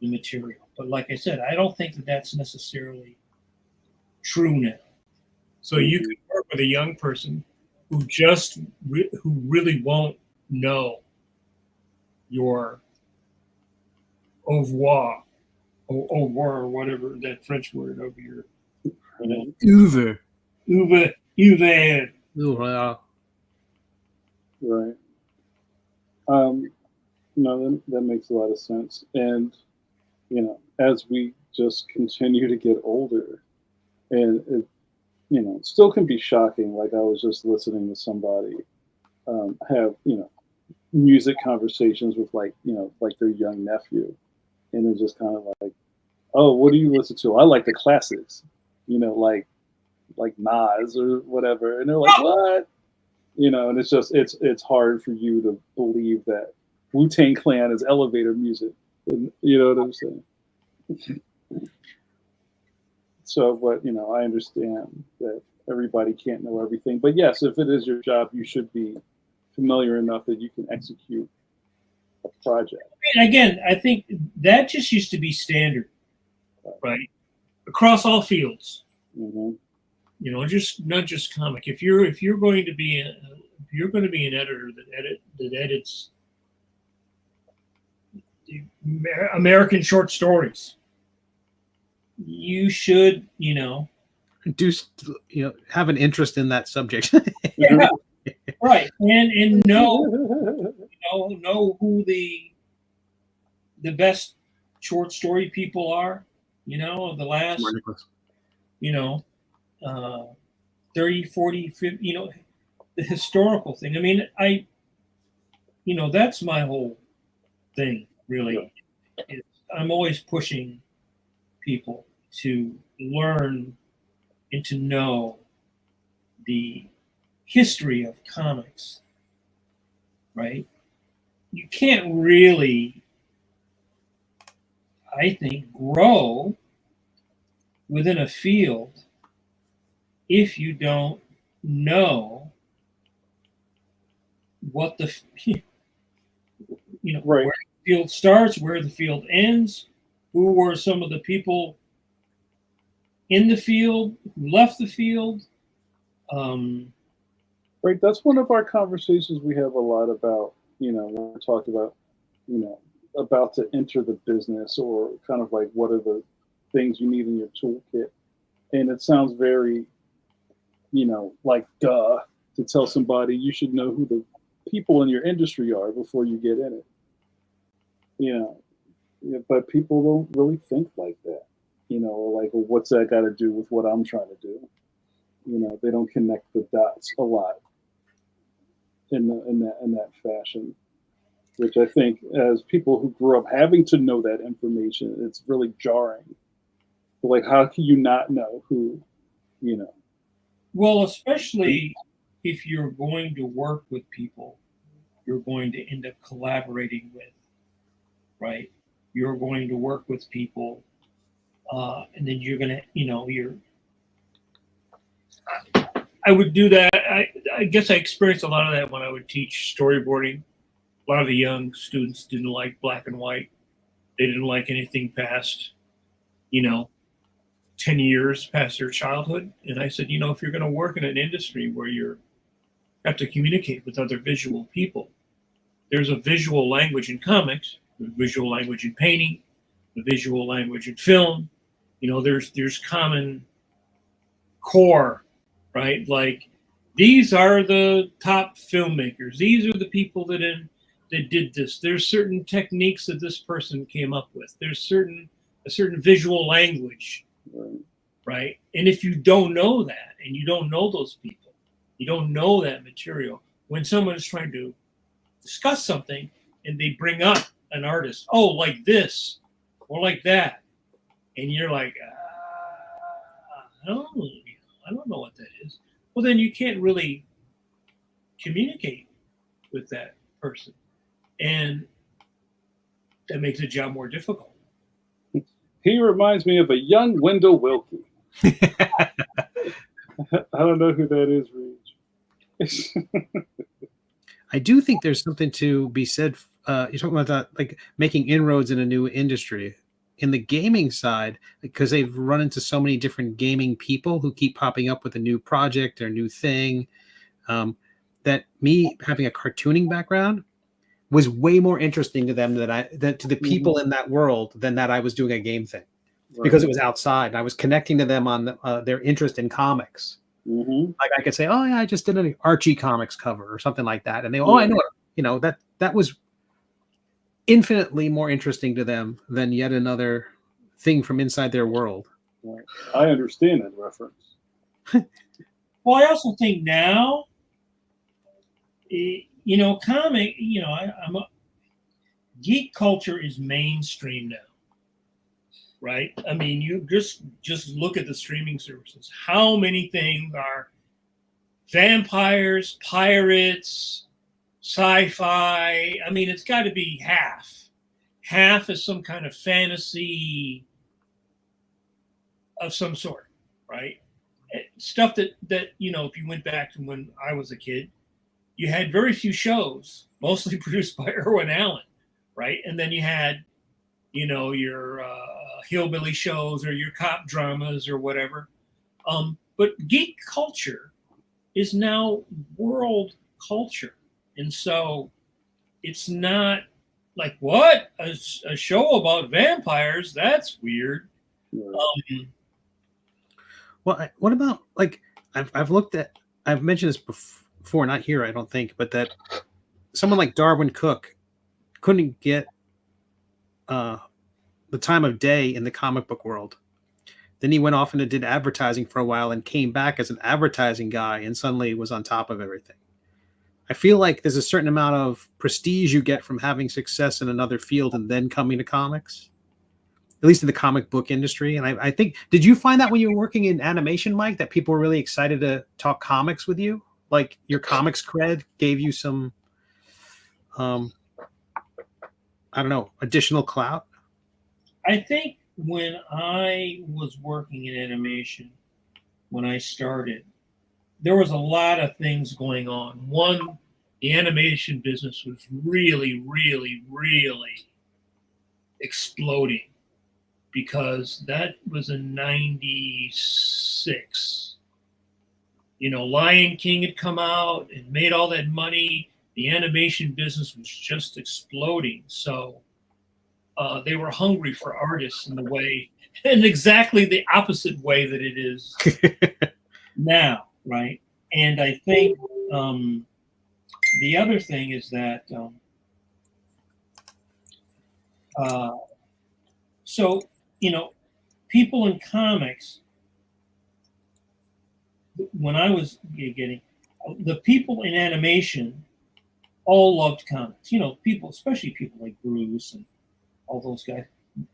the material. But like I said, I don't think that that's necessarily true now. So you could work with a young person who who really won't know your au revoir or whatever that French word over your Uber. Right. No, that makes a lot of sense. And, as we just continue to get older, and it, still can be shocking. Like I was just listening to somebody have, music conversations with like their young nephew. And it's just kind of like, oh, what do you listen to? I like the classics, like Nas or whatever. And they're like, what? And it's just, it's hard for you to believe that Wu-Tang Clan is elevator music. And, you know what I'm saying? So, but, I understand that everybody can't know everything. But yes, if it is your job, you should be familiar enough that you can execute a project. And again, I think that just used to be standard, right? Across all fields. Mm-hmm. Just not just comic. If you're going to be an editor that edits American short stories, you should have an interest in that subject. Yeah, right, and know who the best short story people are. The last 30, 40, 50, the historical thing. I mean, that's my whole thing, really. I'm always pushing people to learn and to know the history of comics, right? You can't really, I think, grow within a field if you don't know what the right. where the field starts, where the field ends, who were some of the people in the field, who left the field. Right, that's one of our conversations we have a lot about, when we talk about, about to enter the business, or kind of like what are the things you need in your toolkit. And it sounds very, like duh, to tell somebody you should know who the people in your industry are before you get in it. But people don't really think like that, like, well, what's that got to do with what I'm trying to do? They don't connect the dots a lot in that fashion, which I think, as people who grew up having to know that information, it's really jarring. Like, how can you not know who, Well, especially if you're going to work with people you're going to end up collaborating with, right? You're going to work with people, and then you're going to, I would do that. I guess I experienced a lot of that when I would teach storyboarding. A lot of the young students didn't like black and white. They didn't like anything past, 10 years past their childhood. And I said, if you're going to work in an industry where you have to communicate with other visual people, there's a visual language in comics, there's visual language in painting, the visual language in film. There's common core, right? Like, these are the top filmmakers. These are the people that did this. There's certain techniques that this person came up with. There's a certain visual language, right? And if you don't know that, and you don't know those people, you don't know that material, when someone is trying to discuss something and they bring up an artist, oh, like this or like that, and you're like, I don't know what that is. Well, then you can't really communicate with that person, and that makes the job more difficult. He reminds me of a young Wendell Willkie. I don't know who that is, Reach. I do think there's something to be said. You're talking about that, like making inroads in a new industry. In the gaming side, because they've run into so many different gaming people who keep popping up with a new project or new thing, that me having a cartooning background was way more interesting to them than to the people in that world than that I was doing a game thing, because it was outside and I was connecting to them on their interest in comics. Mm-hmm. Like I could say, oh yeah, I just did an Archie comics cover or something like that, and they, oh, I know it. That was infinitely more interesting to them than yet another thing from inside their world. Right. I understand that reference. Well, I also think now, comic, geek culture is mainstream now, right? I mean, you just look at the streaming services. How many things are vampires, pirates, sci-fi? I mean, it's got to be half. Half is some kind of fantasy of some sort, right? Stuff that if you went back to when I was a kid, you had very few shows, mostly produced by Irwin Allen, right? And then you had, your hillbilly shows or your cop dramas or whatever. But geek culture is now world culture. And so it's not like, what? A show about vampires? That's weird. Yeah. Well, what about, like, I've mentioned this before, not here, I don't think, but that someone like Darwin Cook couldn't get the time of day in the comic book world. Then he went off and did advertising for a while and came back as an advertising guy and suddenly was on top of everything. I feel like there's a certain amount of prestige you get from having success in another field and then coming to comics, at least in the comic book industry. And I think, did you find that when you were working in animation, Mike, that people were really excited to talk comics with you? Like your comics cred gave you some, I don't know, additional clout? I think when I was working in animation, when I started, there was a lot of things going on. One, the animation business was really, really, really exploding because that was in '96. Lion King had come out and made all that money. The animation business was just exploding. So they were hungry for artists in exactly the opposite way that it is now, right? And I think the other thing is that people in comics, when I was getting, the people in animation all loved comics. People, especially people like Bruce and all those guys,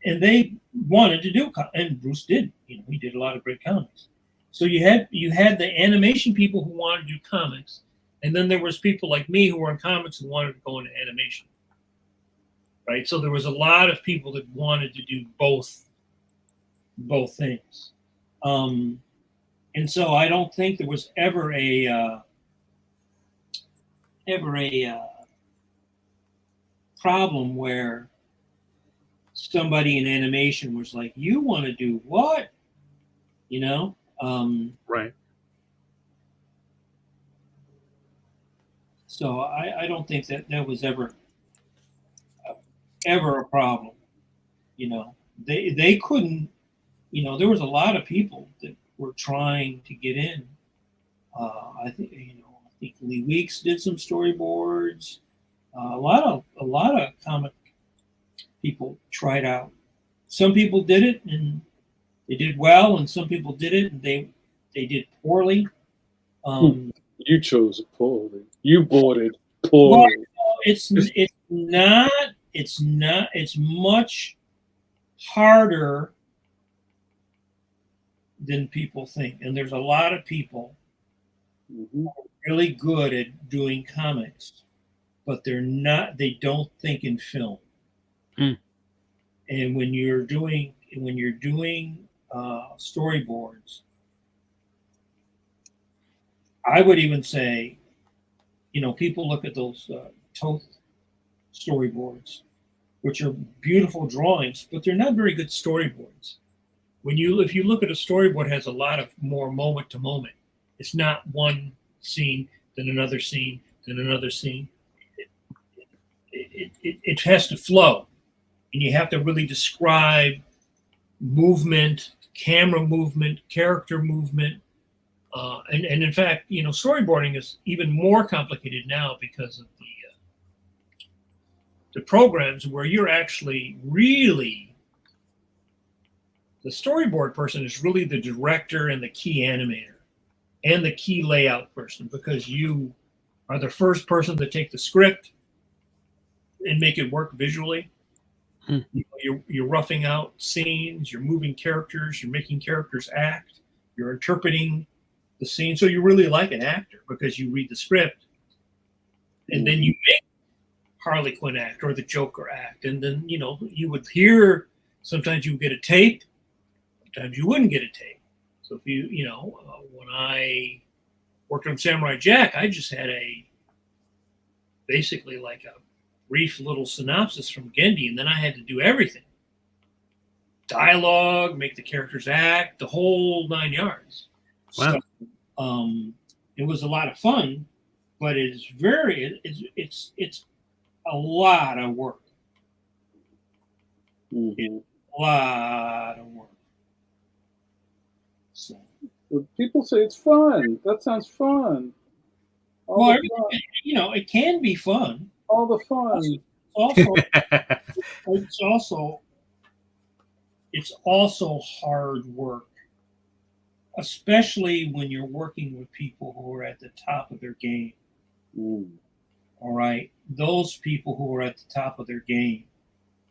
and they wanted to do, and Bruce did. He did a lot of great comics. So you had the animation people who wanted to do comics, and then there was people like me who were in comics who wanted to go into animation, right? So there was a lot of people that wanted to do both things, and so I don't think there was ever a problem where somebody in animation was like, "You want to do what?" Right. So I don't think that was ever a problem. They couldn't. There was a lot of people that were trying to get in. I think Lee Weeks did some storyboards. A lot of comic people tried out. Some people did it and they did well, and some people did it and they did poorly. You chose it poorly. You bought it poorly. Well, it's much harder than people think, and there's a lot of people who are really good at doing comics, but they don't think in film. And when you're doing storyboards, I would even say, people look at those Toth storyboards, which are beautiful drawings, but they're not very good storyboards. If you look at a storyboard, it has a lot of more moment to moment. It's not one scene, then another scene, then another scene. It has to flow, and you have to really describe movement, camera movement, character movement. And in fact, storyboarding is even more complicated now because of to programs where you're actually really the storyboard person is really the director and the key animator and the key layout person, because you are the first person to take the script and make it work visually. You're roughing out scenes, you're moving characters, you're making characters act, you're interpreting the scene. So you're really like an actor because you read the script and then you make Harley Quinn act or the Joker act. And then, you would hear, sometimes you would get a tape, sometimes you wouldn't get a tape. So if when I worked on Samurai Jack, I just had basically like a brief little synopsis from Gendy, and then I had to do everything. Dialogue, make the characters act, the whole 9 yards. Wow. So, it was a lot of fun, but it's a lot of work. Mm-hmm. A lot of work. So, well, people say it's fun. That sounds fun. It can be fun. All the fun. It's also hard work, especially when you're working with people who are at the top of their game. All right. Those people who are at the top of their game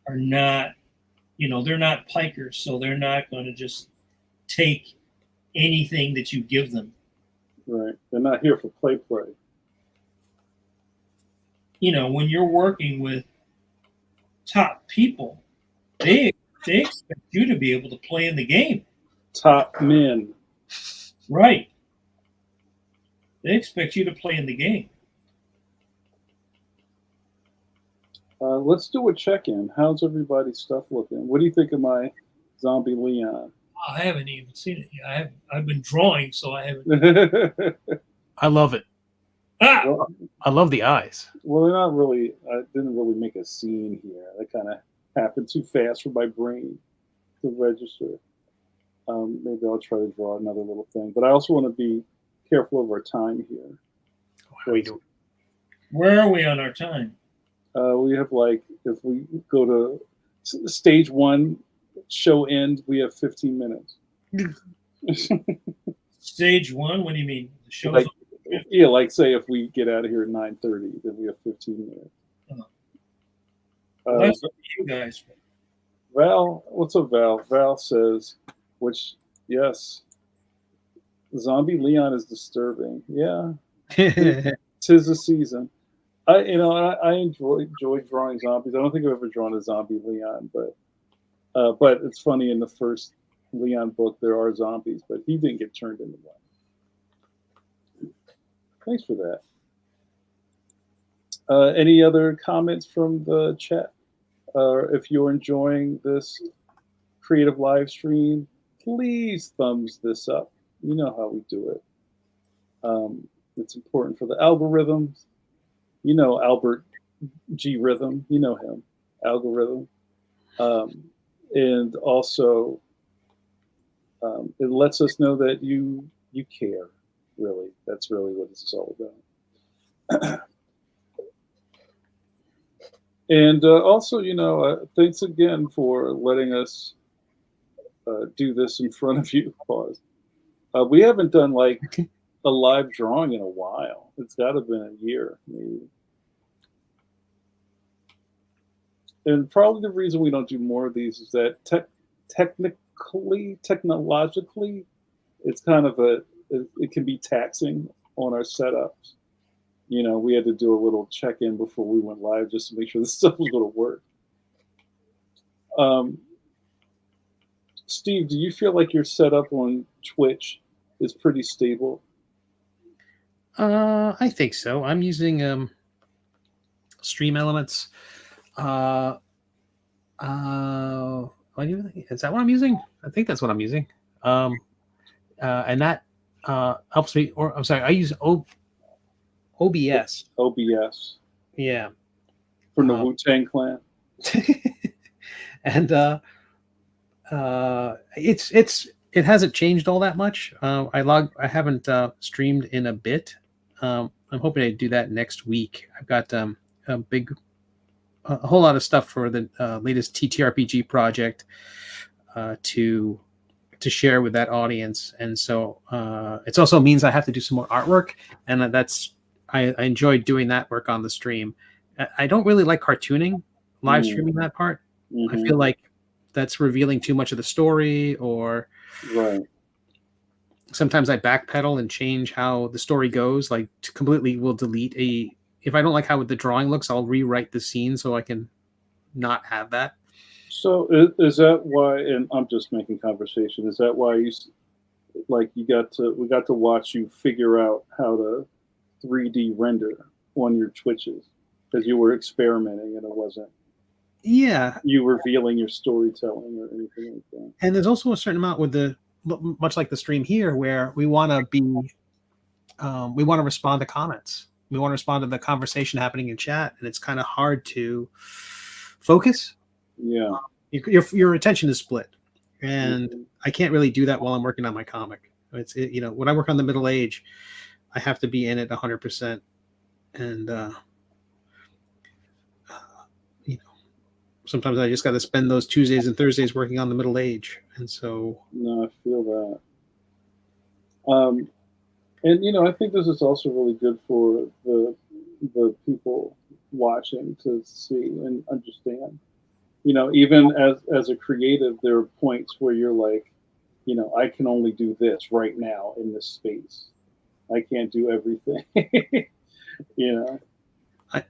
are not, they're not pikers, so they're not going to just take anything that you give them. Right. They're not here for play. When you're working with top people, they expect you to be able to play in the game. Top men. Right. They expect you to play in the game. Let's do a check-in. How's everybody's stuff looking? What do you think of my Zombie Leon? I haven't even seen it yet. I've been drawing, so I haven't. I love it. Well, I love the eyes. well, they're not really. I didn't really make a scene here. That kind of happened too fast for my brain to register. Maybe I'll try to draw another little thing. But I also want to be careful of our time here. Where are we on our time? We have if we go to stage 1, show end, we have 15 minutes. Stage 1? What do you mean? The show's say if we get out of here at 9:30, then we have 15 minutes. That's up to you guys. Val, what's up, Val? Val says, yes, Zombie Leon is disturbing. Yeah, 'tis the season. I enjoy drawing zombies. I don't think I've ever drawn a Zombie Leon, but it's funny, in the first Leon book there are zombies, but he didn't get turned into one. Thanks for that. Any other comments from the chat? If you're enjoying this creative live stream, please thumbs this up. You know how we do it. It's important for the algorithms. Albert G. Rhythm. You know him. Algorithm. And also, it lets us know that you care. Really, that's really what this is all about. And also, thanks again for letting us do this in front of you. Pause. We haven't done a live drawing in a while. It's got to have been a year, maybe. And probably the reason we don't do more of these is that technologically, it's kind of it can be taxing on our setups. We had to do a little check-in before we went live just to make sure this stuff was going to work. Steve, do you feel like your setup on Twitch is pretty stable? I think so. I'm using Stream Elements. Is that what I'm using? I think that's what I'm using. And that helps me. Or I'm sorry, I use OBS. OBS. Yeah. From the Wu-Tang Clan. And it hasn't changed all that much. I haven't streamed in a bit. I'm hoping to do that next week. I've got a big a whole lot of stuff for the latest TTRPG project to share with that audience, and so it also means I have to do some more artwork, and I enjoyed doing that work on the stream. I don't really like cartooning, live streaming that part. I feel like that's revealing too much of the story, or sometimes I backpedal and change how the story goes. Like completely will delete if I don't like how the drawing looks, I'll rewrite the scene so I can not have that. So is that why? And I'm just making conversation. Is that why we got to watch you figure out how to 3D render on your Twitches because you were experimenting and it wasn't you revealing your storytelling or anything like that. And there's also a certain amount with much like the stream here where we want to respond to comments. We want to respond to the conversation happening in chat, and it's kind of hard to focus. Yeah, your attention is split, and I can't really do that while I'm working on my comic. When I work on the Middle Age, I have to be in it 100%, and sometimes I just got to spend those Tuesdays and Thursdays working on the Middle Age, and so no, I feel that. And I think this is also really good for the people watching to see and understand. Even as a creative, there are points where you're like, I can only do this right now in this space. I can't do everything. I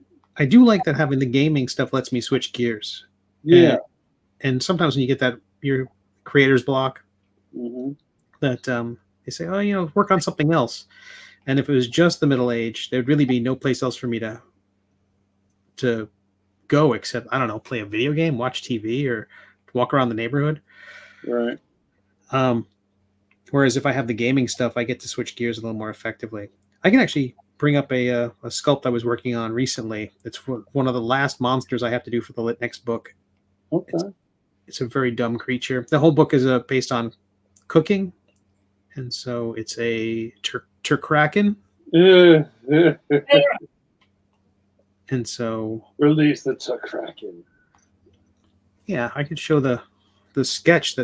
do like that having the gaming stuff lets me switch gears. Yeah. And sometimes when you get your creator's block, that they say, oh, work on something else. And if it was just the Middle Age, there'd really be no place else for me to go except, I don't know, play a video game, watch TV, or walk around the neighborhood. Right. Whereas if I have the gaming stuff, I get to switch gears a little more effectively. I can actually bring up a sculpt I was working on recently. It's one of the last monsters I have to do for the next book. Okay. It's a very dumb creature. The whole book is based on cooking, and so it's a turkraken. And so release the turkraken. Yeah, I could show the sketch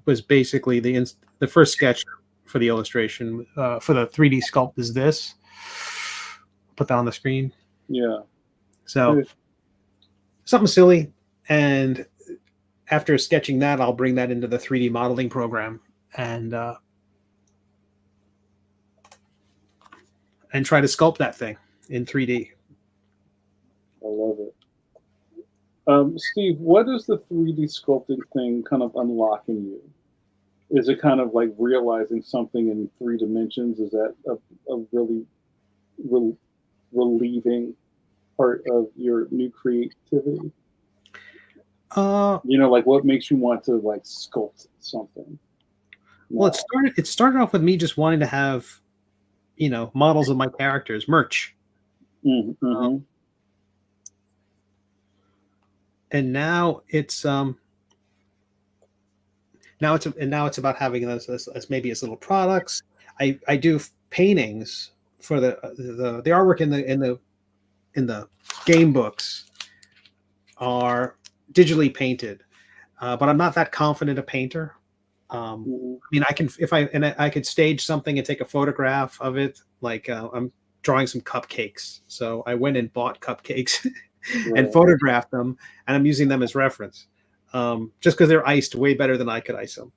was basically the first sketch for the illustration for the 3D sculpt is this. Put that on the screen. Yeah. So something silly, and after sketching that, I'll bring that into the 3D modeling program and try to sculpt that thing in 3D. I love it. Steve, what is the 3D sculpting thing kind of unlocking you? Is it kind of like realizing something in 3 dimensions? Is that a really relieving part of your new creativity? Like what makes you want to like sculpt something? Well, it started off with me just wanting to have, models of my characters, merch. Mm-hmm. And now it's about having those as maybe as little products. I do paintings for the artwork in the game books are digitally painted, but I'm not that confident a painter. I mean, I could stage something and take a photograph of it. Like I'm drawing some cupcakes, so I went and bought cupcakes and photographed them, and I'm using them as reference. Just because they're iced way better than I could ice them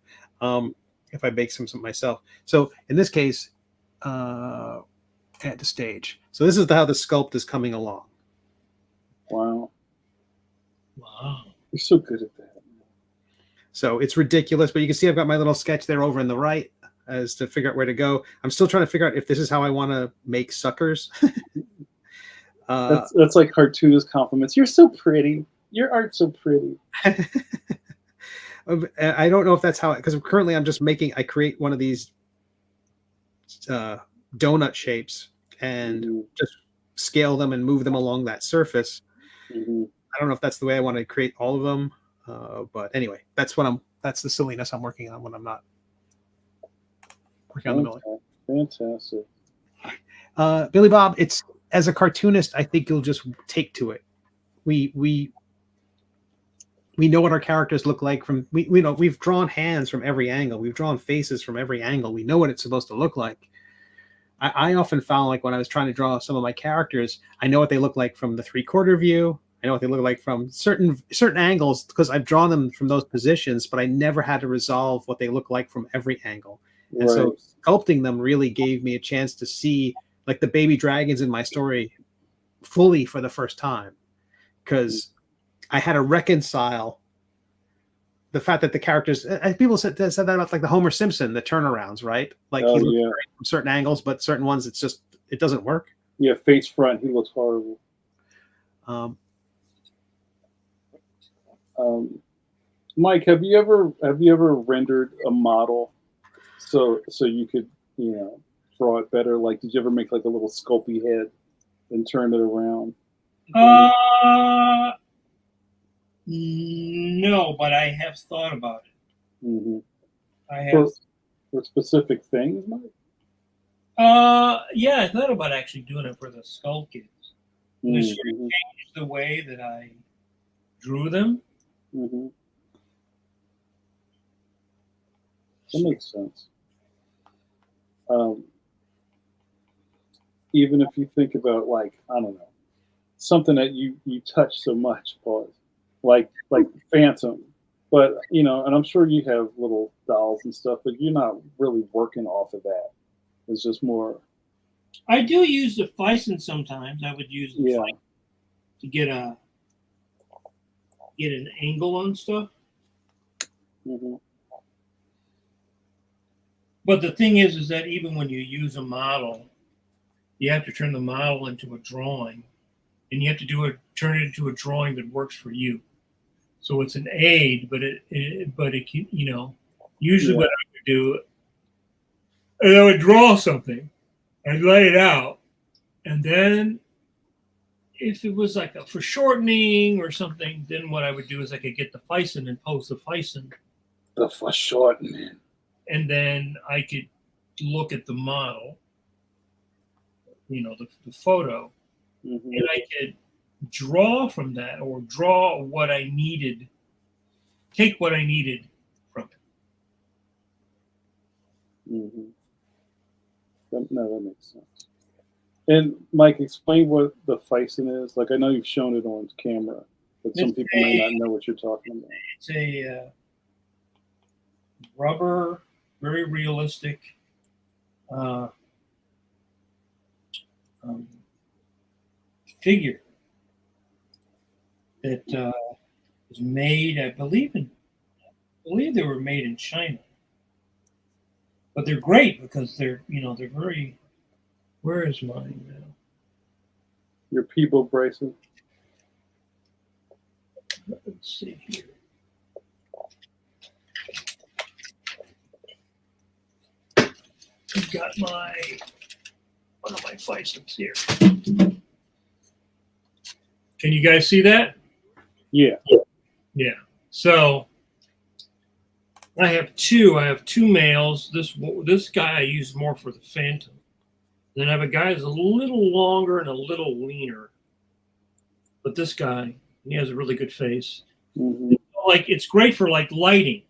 if I bake some myself. So in this case, I had to stage. So this is how the sculpt is coming along. Wow. You're so good at that. So it's ridiculous, but you can see I've got my little sketch there over in the right as to figure out where to go. I'm still trying to figure out if this is how I want to make suckers. That's like cartoonist compliments. You're so pretty. Your art's so pretty. I don't know if that's how, because currently I create one of these donut shapes and just scale them and move them along that surface. I don't know if that's the way I want to create all of them. But anyway, that's the silliness I'm working on when I'm not working on the middle. Fantastic. Billy Bob, it's as a cartoonist, I think you'll just take to it. we know what our characters look like from we know we've drawn hands from every angle, we've drawn faces from every angle, we know what it's supposed to look like. I often found, like, when I was trying to draw some of my characters, I know what they look like from the 3/4 view. I know what they look like from certain angles because I've drawn them from those positions, but I never had to resolve what they look like from every angle. And so sculpting them really gave me a chance to see, like, the baby dragons in my story fully for the first time, because I had to reconcile the fact that the characters, people said that about, like, the Homer Simpson, the turnarounds, right? Like, he looks great from certain angles, but certain ones, it doesn't work. Yeah, face front, he looks horrible. Mike, have you ever rendered a model so you could, draw it better? Like, did you ever make, like, a little Sculpey head and turn it around? No, but I have thought about it. Mm-hmm. I have for specific things, Mike? Yeah, I thought about actually doing it for the Skull Kids. Mm-hmm. It sort of changed the way that I drew them. Mm-hmm. That makes sense. Even if you think about, like, I don't know, something that you touch so much, like Phantom, but and I'm sure you have little dolls and stuff, but you're not really working off of that. It's just more. I do use the Fison sometimes. I would use the Fison to get an angle on stuff. Mm-hmm. But the thing is that even when you use a model, you have to turn the model into a drawing, and you have to turn it into a drawing that works for you. So it's an aid, but it usually what I would do, and I would draw something, I'd lay it out, and then if it was like a foreshortening or something, then what I would do is I could get the Fison and pose the Fison. The foreshortening. And then I could look at the model, the photo, mm-hmm. and I could draw from that, or draw what I needed, take what I needed from it. Mm-hmm. That makes sense. And Mike, explain what the Fison is. Like, I know you've shown it on camera, but some people may not know what you're talking about. It's a rubber, very realistic figure that was made, I believe they were made in China. But they're great because they're very. Where is mine now? Your Peebo bracelet. Let's see here. I've got one of my Fisons here. Can you guys see that? Yeah. Yeah. So I have two. I have two males. This guy I use more for the Phantom. Then I have a guy who's a little longer and a little leaner. But this guy, he has a really good face. Mm-hmm. Like, it's great for, like, lighting.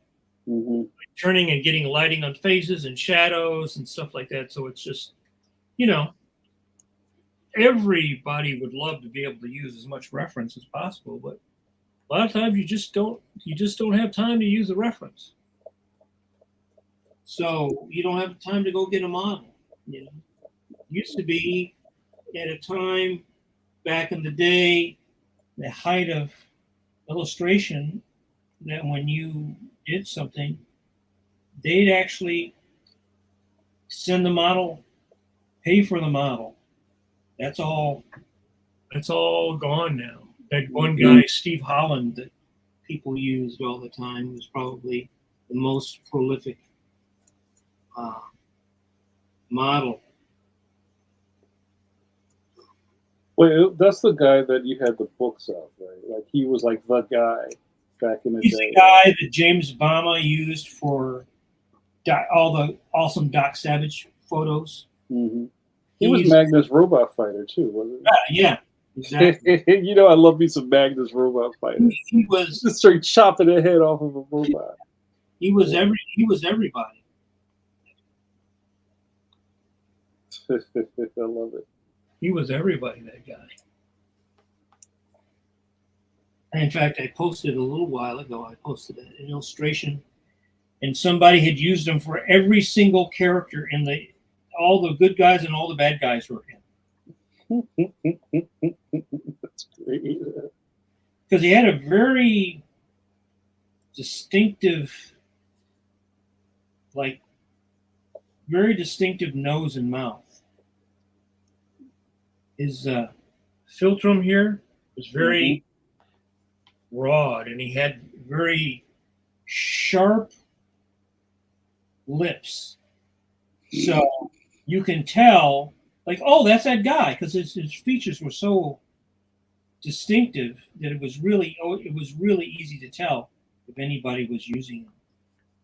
Mm-hmm. Like turning and getting lighting on faces and shadows and stuff like that. So it's just, everybody would love to be able to use as much reference as possible, but a lot of times you just don't have time to use the reference. So you don't have time to go get a model. Used to be at a time back in the day, the height of illustration, that when you did something, they'd actually send the model, pay for the model. That's all gone now. That one guy, Steve Holland, that people used all the time, was probably the most prolific model. Wait, that's the guy that you had the books of, right? Like, he was like the guy back in the day. He's the guy that James Bama used for all the awesome Doc Savage photos. Mm-hmm. He was Magnus Robot Fighter too, wasn't he? Yeah. Exactly. You know, I love me some Magnus robot fighter. He was Just straight chopping the head off of a robot. he was everybody. I love it. He was everybody, that guy. And in fact, I posted a little while ago, I posted an illustration, and somebody had used him for every single character in all the good guys and all the bad guys were in. That's great. Because he had a very distinctive, nose and mouth. His philtrum here was very broad, and he had very sharp lips. So you can tell, like, oh, that's that guy, because his features were so distinctive that it was really easy to tell if anybody was using him,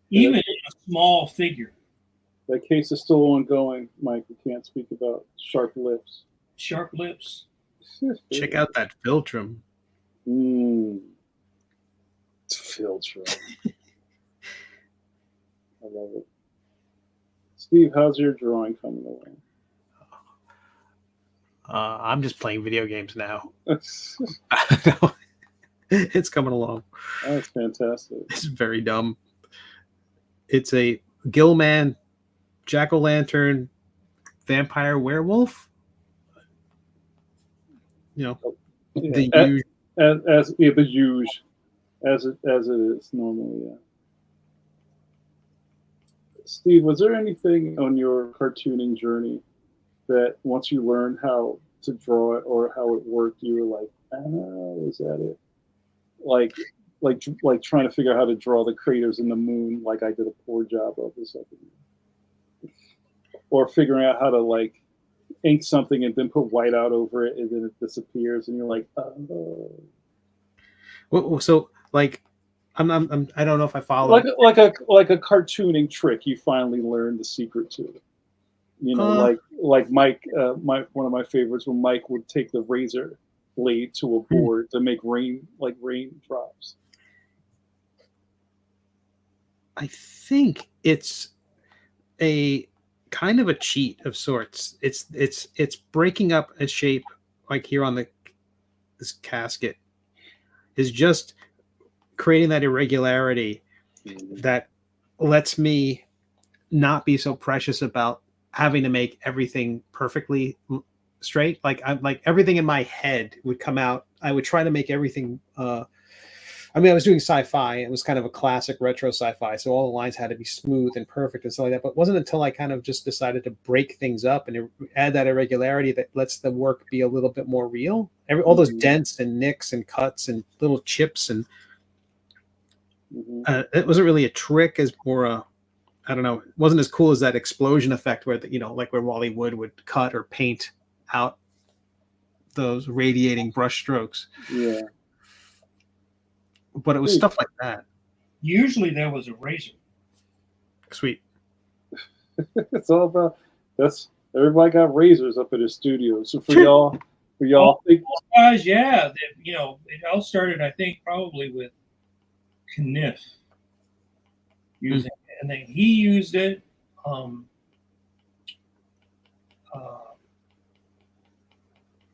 even in a small figure. That case is still ongoing, Mike. We can't speak about sharp lips. Sharp lips. Check out that Philtrum. Philtrum. I love it. Steve, how's your drawing coming along? I'm just playing video games now. It's coming along. That's fantastic. It's very dumb. It's a Gillman, jack-o'-lantern, vampire werewolf. You know, the usual. The usual, as it is normally. Yeah. Steve, was there anything on your cartooning journey that once you learned how to draw it or how it worked, you were like, oh, is that it? Like trying to figure out how to draw the craters in the moon, like I did a poor job of this second. Or figuring out how to like ink something and then put white out over it and then it disappears and you're like, oh. Well, so like, I don't know if I follow. Like a cartooning trick, you finally learned the secret to it. You know, like Mike, one of my favorites, when Mike would take the razor blade to a board to make rain drops. I think it's a kind of a cheat of sorts. It's breaking up a shape like here on this casket is just creating that irregularity that lets me not be so precious about having to make everything perfectly straight. Like everything in my head would come out. I would try to make everything. I was doing sci-fi. It was kind of a classic retro sci-fi, so all the lines had to be smooth and perfect and stuff like that. But it wasn't until I kind of just decided to break things up and add that irregularity that lets the work be a little bit more real. All those dents and nicks and cuts and little chips and it wasn't really a trick, as more a, I don't know, it wasn't as cool as that explosion effect where like where Wally Wood would cut or paint out those radiating brush strokes. Yeah. But it was stuff like that. Usually there was a razor. Sweet. It's all about everybody got razors up in the studio. So for y'all, guys, yeah, it all started, I think, probably with Kniff using it, and then he used it.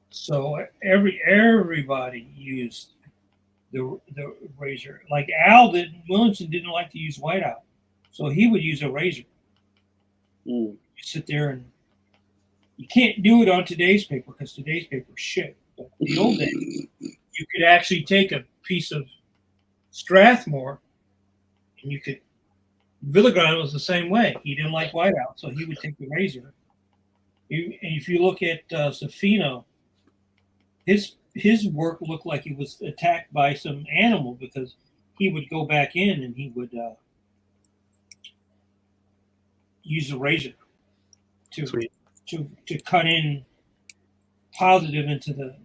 So everybody used the razor. Like Williamson didn't like to use whiteout, so he would use a razor. You sit there and you can't do it on today's paper because today's paper is shit. But in the old days, you could actually take a piece of Strathmore and you could. Villagrán was the same way. He didn't like whiteout, so he would take the razor. If you look at Safino, his work looked like he was attacked by some animal because he would go back in and he would use a razor to cut in positive into the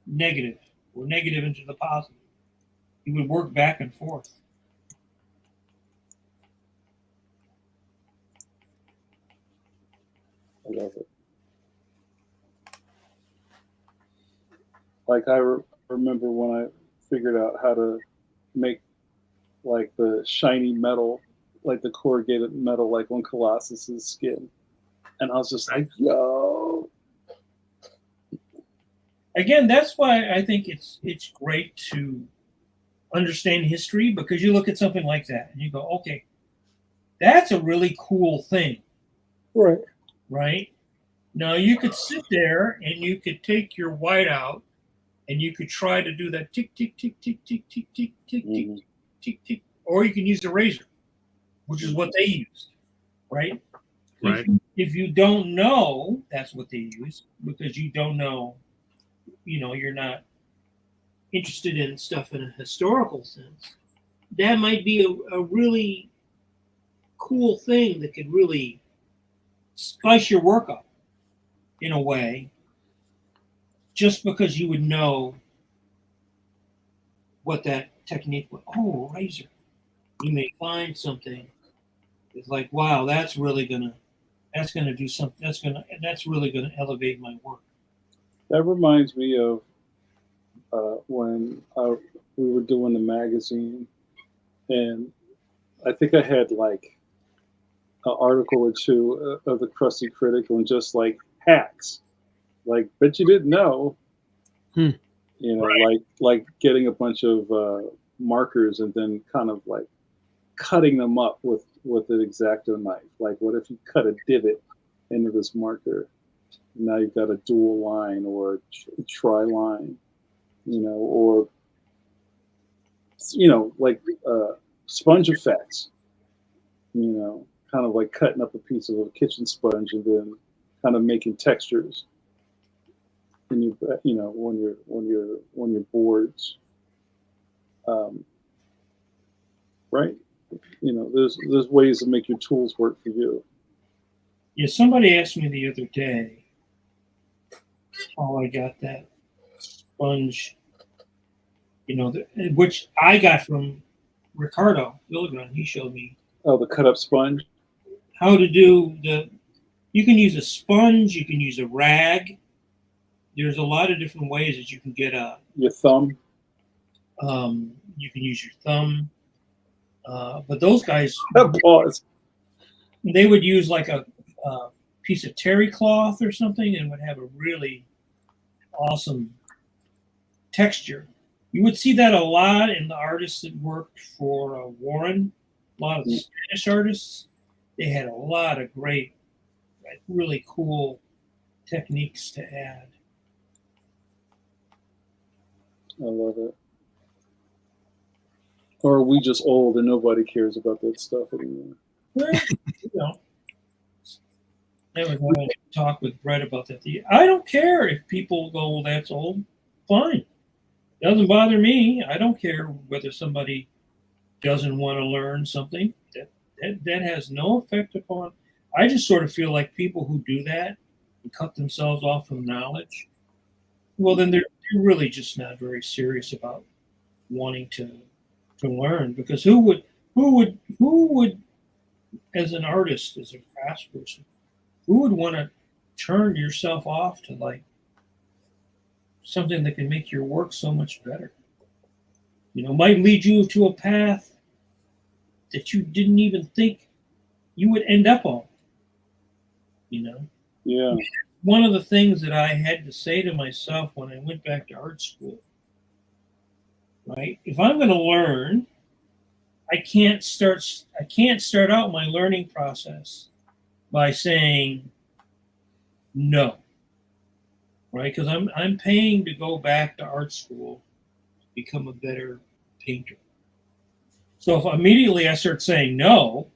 negative or negative into the positive. He would work back and forth. I love it. Like remember when I figured out how to make like the shiny metal, like the corrugated metal, like on Colossus's skin, and I was just like, yo. Again, that's why I think it's great to understand history, because you look at something like that and you go, okay, that's a really cool thing. Right. Right? Now you could sit there and you could take your whiteout and you could try to do that tick, tick, tick, tick, tick, tick, tick, tick, tick, tick, tick, or you can use a razor, which is what they used, right? Right. If you don't know that's what they use, because you don't know, you're not interested in stuff in a historical sense, that might be a really cool thing that could really spice your work up in a way, just because you would know what that technique was. Oh, razor. You may find something. It's like, wow, that's really gonna do something. That's really gonna elevate my work. That reminds me of when we were doing the magazine, and I think I had like an article or two of the Crusty Critic on just like hacks, like bet you didn't know, Right. like getting a bunch of markers and then kind of like cutting them up with an X-Acto knife. Like, what if you cut a divot into this marker? Now you've got a dual line or a tri-line, or like sponge effects. Kind of like cutting up a piece of a kitchen sponge and then kind of making textures. And when your boards, right? There's ways to make your tools work for you. Yeah, somebody asked me the other day how I got that sponge, which I got from Ricardo Milligan. He showed me Oh, the cut up sponge. how to do you can use a sponge, you can use a rag. There's a lot of different ways that you can get your thumb. You can use your thumb. But those guys, Pause. they would use like a piece of terry cloth or something and would have a really awesome texture. You would see that a lot in the artists that worked for Warren. A lot of the Spanish artists, they had a lot of great, really cool techniques to add. I love it. Or are we just old and nobody cares about that stuff anymore? Well, I was having a talk with Brett about that. I don't care if people go, well, that's old. Fine. Doesn't bother me. I don't care whether somebody doesn't want to learn something. That has no effect upon. I just sort of feel like people who do that and cut themselves off from knowledge, well, then they're really just not very serious about wanting to learn. Because who would, as an artist, as a craftsperson, who would want to turn yourself off to like something that can make your work so much better? Might lead you to a path that you didn't even think you would end up on. Yeah. One of the things that I had to say to myself when I went back to art school, right? If I'm going to learn, I can't start out my learning process by saying no, right? Because I'm paying to go back to art school to become a better painter. So if immediately I start saying no,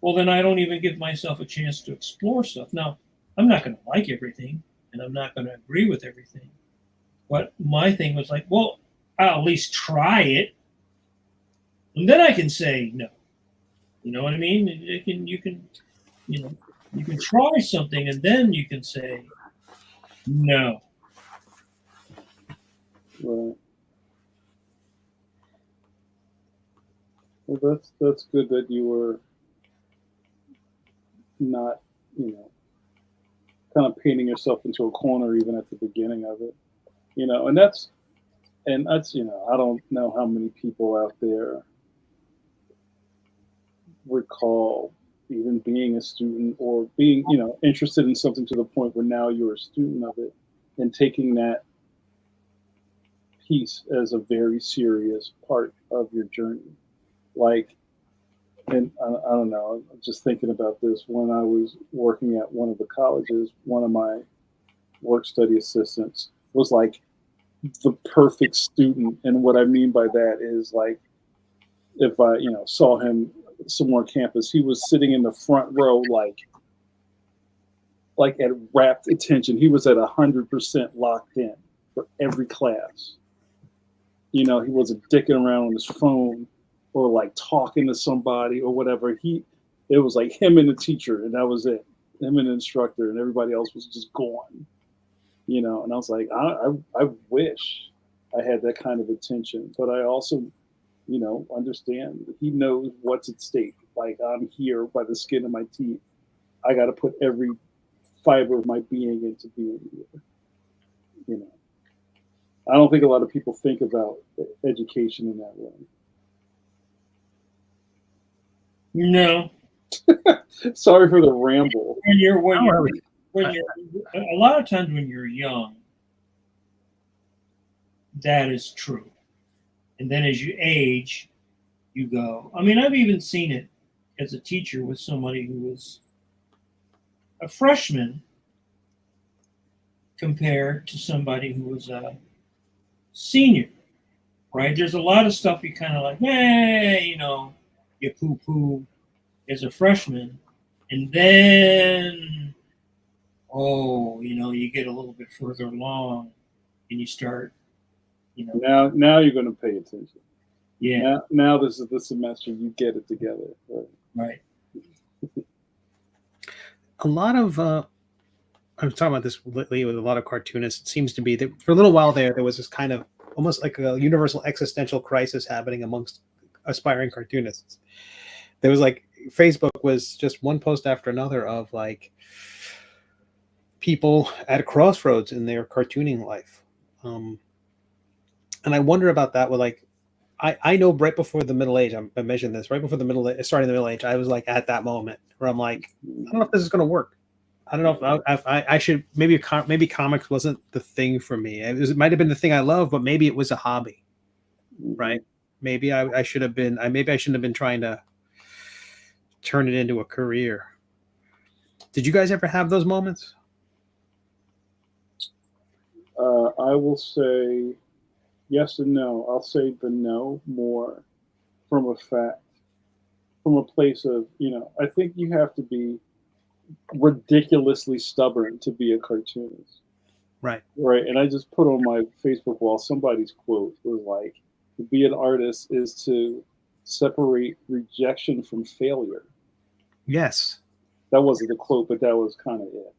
well, then I don't even give myself a chance to explore stuff. Now, I'm not going to like everything, and I'm not going to agree with everything. But my thing was like, well, I'll at least try it, and then I can say no. You know what I mean? You can try something, and then you can say no. Right. Well, that's good that you were not, kind of painting yourself into a corner even at the beginning of it. You know, and that's you know, I don't know how many people out there recall even being a student or being, you know, interested in something to the point where now you're a student of it and taking that piece as a very serious part of your journey. Like, and I don't know, I'm just thinking about this. When I was working at one of the colleges, one of my work study assistants was like the perfect student. And what I mean by that is like, if I, you know, saw him somewhere on campus, he was sitting in the front row, like at rapt attention. He was at 100% locked in for every class. You know, he wasn't dicking around on his phone or like talking to somebody or whatever. It was like him and the teacher, and that was it. Him and the instructor, and everybody else was just gone. You know, and I was like, I wish I had that kind of attention, but I also, you know, understand that he knows what's at stake. Like, I'm here by the skin of my teeth. I got to put every fiber of my being into being here. You know, I don't think a lot of people think about education in that way. No. Sorry for the ramble. When you're a lot of times when you're young, that is true. And then as you age, you go. I mean, I've even seen it as a teacher with somebody who was a freshman compared to somebody who was a senior, right? There's a lot of stuff you kind of like, hey, you know, you poo-poo as a freshman. And then, oh, you know, you get a little bit further along and you start, you know. Now you're going to pay attention. Yeah. Now this is the semester you get it together. Right. A lot of I was talking about this lately with a lot of cartoonists. It seems to be that for a little while there was this kind of almost like a universal existential crisis happening amongst aspiring cartoonists. There was like Facebook was just one post after another of like people at a crossroads in their cartooning life. And I wonder about that with like, I know right before the middle age, I mentioned this, right before starting the middle age, I was like at that moment where I'm like, I don't know if this is going to work. I don't know if I should, maybe comics wasn't the thing for me. It might have been the thing I love, but maybe it was a hobby, right? Maybe I should have been, maybe I shouldn't have been trying to turn it into a career. Did you guys ever have those moments? I will say yes and no. I'll say the no more from a place of, you know, I think you have to be ridiculously stubborn to be a cartoonist. Right. And I just put on my Facebook wall somebody's quote was like, to be an artist is to separate rejection from failure. Yes. That wasn't the quote, but that was kind of it.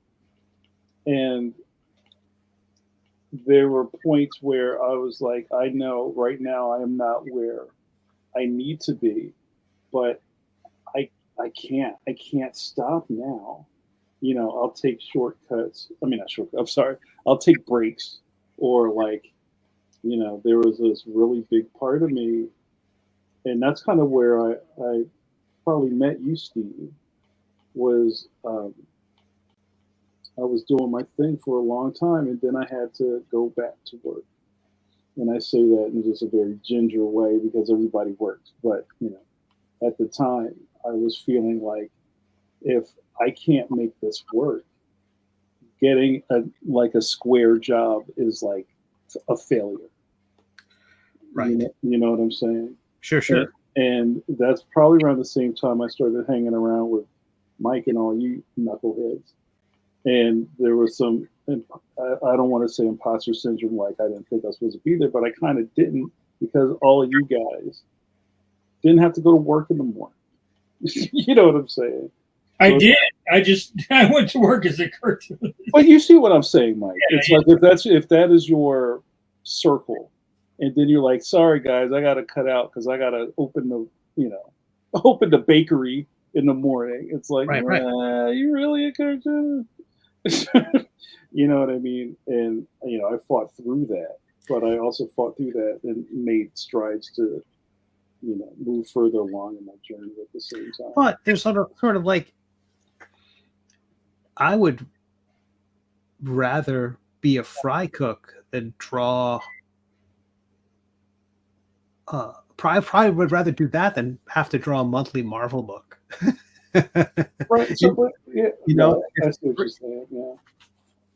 And there were points where I was like, I know right now I am not where I need to be, but I can't stop now. You know, I'll take shortcuts. I mean, not shortcuts. I'm sorry. I'll take breaks, or like, you know, there was this really big part of me, and that's kind of where I probably met you, Steve. Was I was doing my thing for a long time, and then I had to go back to work. And I say that in just a very ginger way because everybody works. But, you know, at the time, I was feeling like if I can't make this work, getting a square job is like a failure. Right. You know what I'm saying? Sure. And that's probably around the same time I started hanging around with Mike and all you knuckleheads. And there was some, I don't want to say imposter syndrome, like I didn't think I was supposed to be there, but I kind of didn't because all of you guys didn't have to go to work in the morning. You know what I'm saying? I did. I went to work as a cartoonist. But you see what I'm saying, Mike. Yeah, it's like if that is your circle, and then you're like, sorry guys, I got to cut out because I got to open the bakery in the morning. It's like, right. You really a cartoonist? You know what I mean? And I fought through that, but I also fought through that and made strides to move further along in my journey at the same time. But there's sort of like, I would rather be a fry cook than draw. Probably would rather do that than have to draw a monthly Marvel book. Right. So, I see what you're saying. Yeah.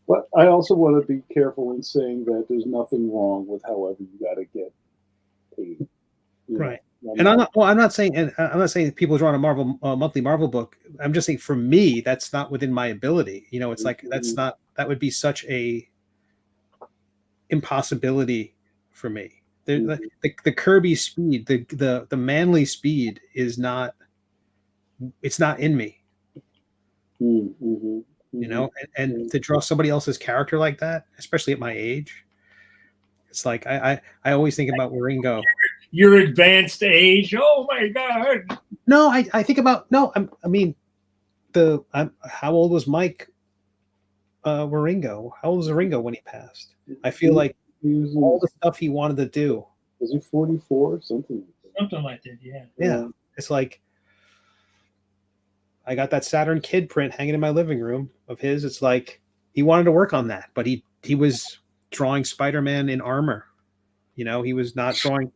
But I also want to be careful in saying that there's nothing wrong with however you got to get paid. Right. And I'm not saying people draw a monthly Marvel book. I'm just saying, for me, that's not within my ability. It's like, that would be such a impossibility for me. The Kirby speed, the Manley speed is not. It's not in me. And to draw somebody else's character like that, especially at my age, it's like I always think about Waringo. Your advanced age. Oh my God. No, I think about how old was Mike Waringo? How old was Waringo when he passed? I feel like all the stuff he wanted to do. Was he 44? Something like that, yeah. Yeah. It's like, I got that Saturn Kid print hanging in my living room of his. It's like he wanted to work on that, but he was drawing Spider-Man in armor. He was not drawing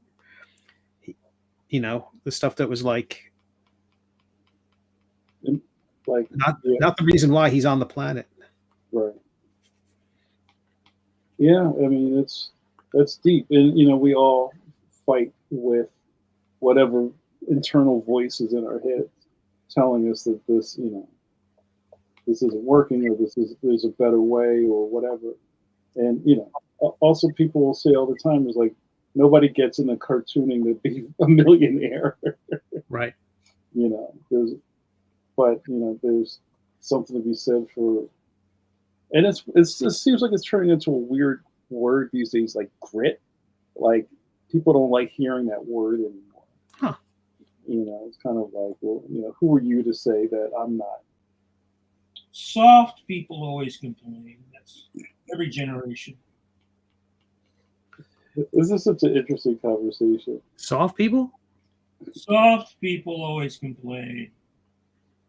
the stuff that was like not the reason why he's on the planet. Right. Yeah, I mean that's deep, and we all fight with whatever internal voices in our heads telling us that this isn't working, or there's a better way, or whatever. And also people will say all the time is like, nobody gets into cartooning to be a millionaire. Right. There's something to be said for, and it seems like it's turning into a weird word these days, like grit. Like, people don't like hearing that word anymore. Huh. It's kind of like, well, who are you to say that I'm not? Soft people always complain. That's every generation. This is such an interesting conversation. Soft people? Soft people always complain.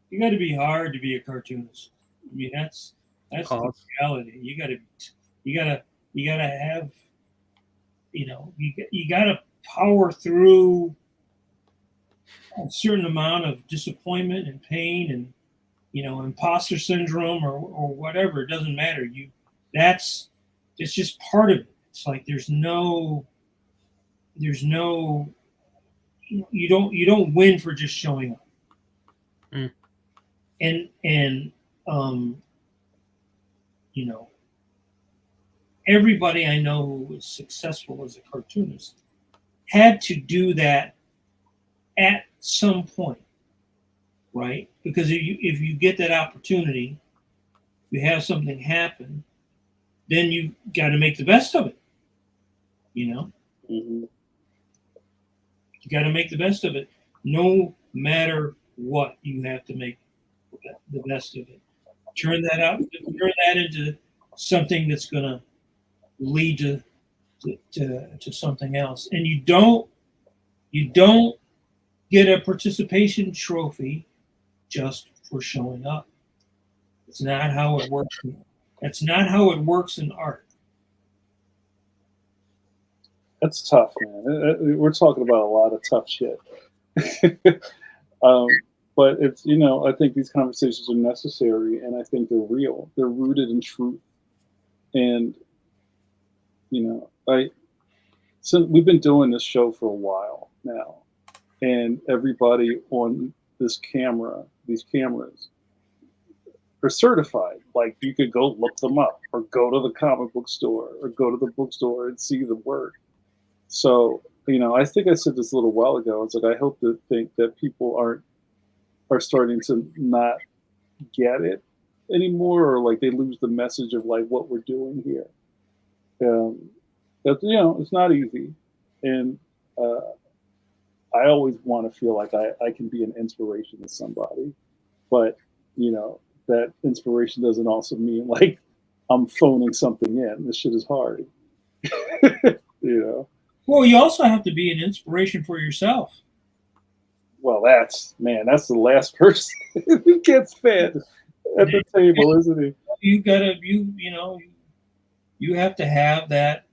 You got to be hard to be a cartoonist. I mean, that's the reality. You got to have, you got to power through a certain amount of disappointment and pain and, imposter syndrome or whatever. It doesn't matter. It's just part of it. It's like there's no you don't win for just showing up. And everybody I know who was successful as a cartoonist had to do that at some point, right? Because if you get that opportunity, you have something happen, then you got to make the best of it. Mm-hmm. You got to make the best of it, no matter what. You have to make the best of it. Turn that into something that's going to lead to something else. And you don't get a participation trophy just for showing up. It's not how it works. That's not how it works in art. That's tough, man. We're talking about a lot of tough shit. But it's, I think these conversations are necessary, and I think they're real. They're rooted in truth. And, so we've been doing this show for a while now, and everybody on these cameras are certified. Like, you could go look them up, or go to the comic book store, or go to the bookstore and see the work. So, I think I said this a little while ago. It's like, I hope to think that people are starting to not get it anymore, or like they lose the message of like what we're doing here. But it's not easy, and I always want to feel like I can be an inspiration to somebody, but that inspiration doesn't also mean like I'm phoning something in. This shit is hard. Well, you also have to be an inspiration for yourself. Well, that's the last person who gets fed at the table, isn't he? You have to have that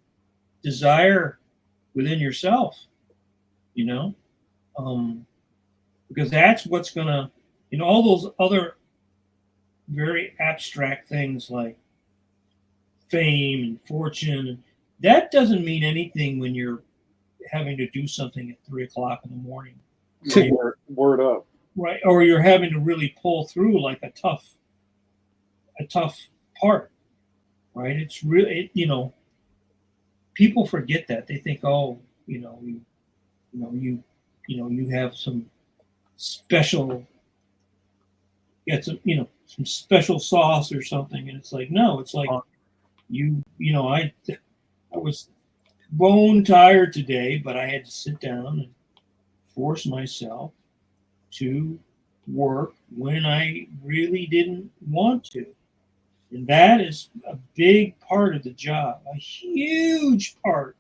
desire within yourself, because that's what's gonna, all those other very abstract things like fame and fortune, that doesn't mean anything when you're having to do something at 3:00 in the morning. Right? Word up. Right. Or you're having to really pull through like a tough part. Right. It's really, people forget that. They think, oh, you have some special, some special sauce or something. And it's like, no, it's like I was bone tired today, but I had to sit down and force myself to work when I really didn't want to. And that is a big part of the job, a huge part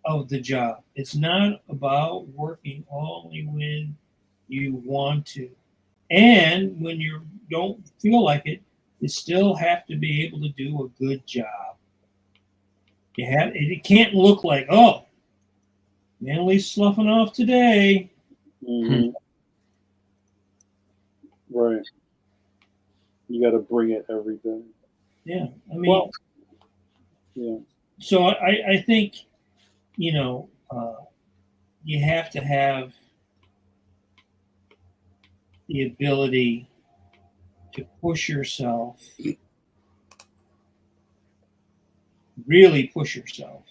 of the job. It's not about working only when you want to. And when you don't feel like it, you still have to be able to do a good job. It can't look like, oh, Manley's sloughing off today. Mm-hmm. Right. You got to bring it every day. Yeah. I mean, yeah. So I think, you have to have the ability to push yourself, really push yourself.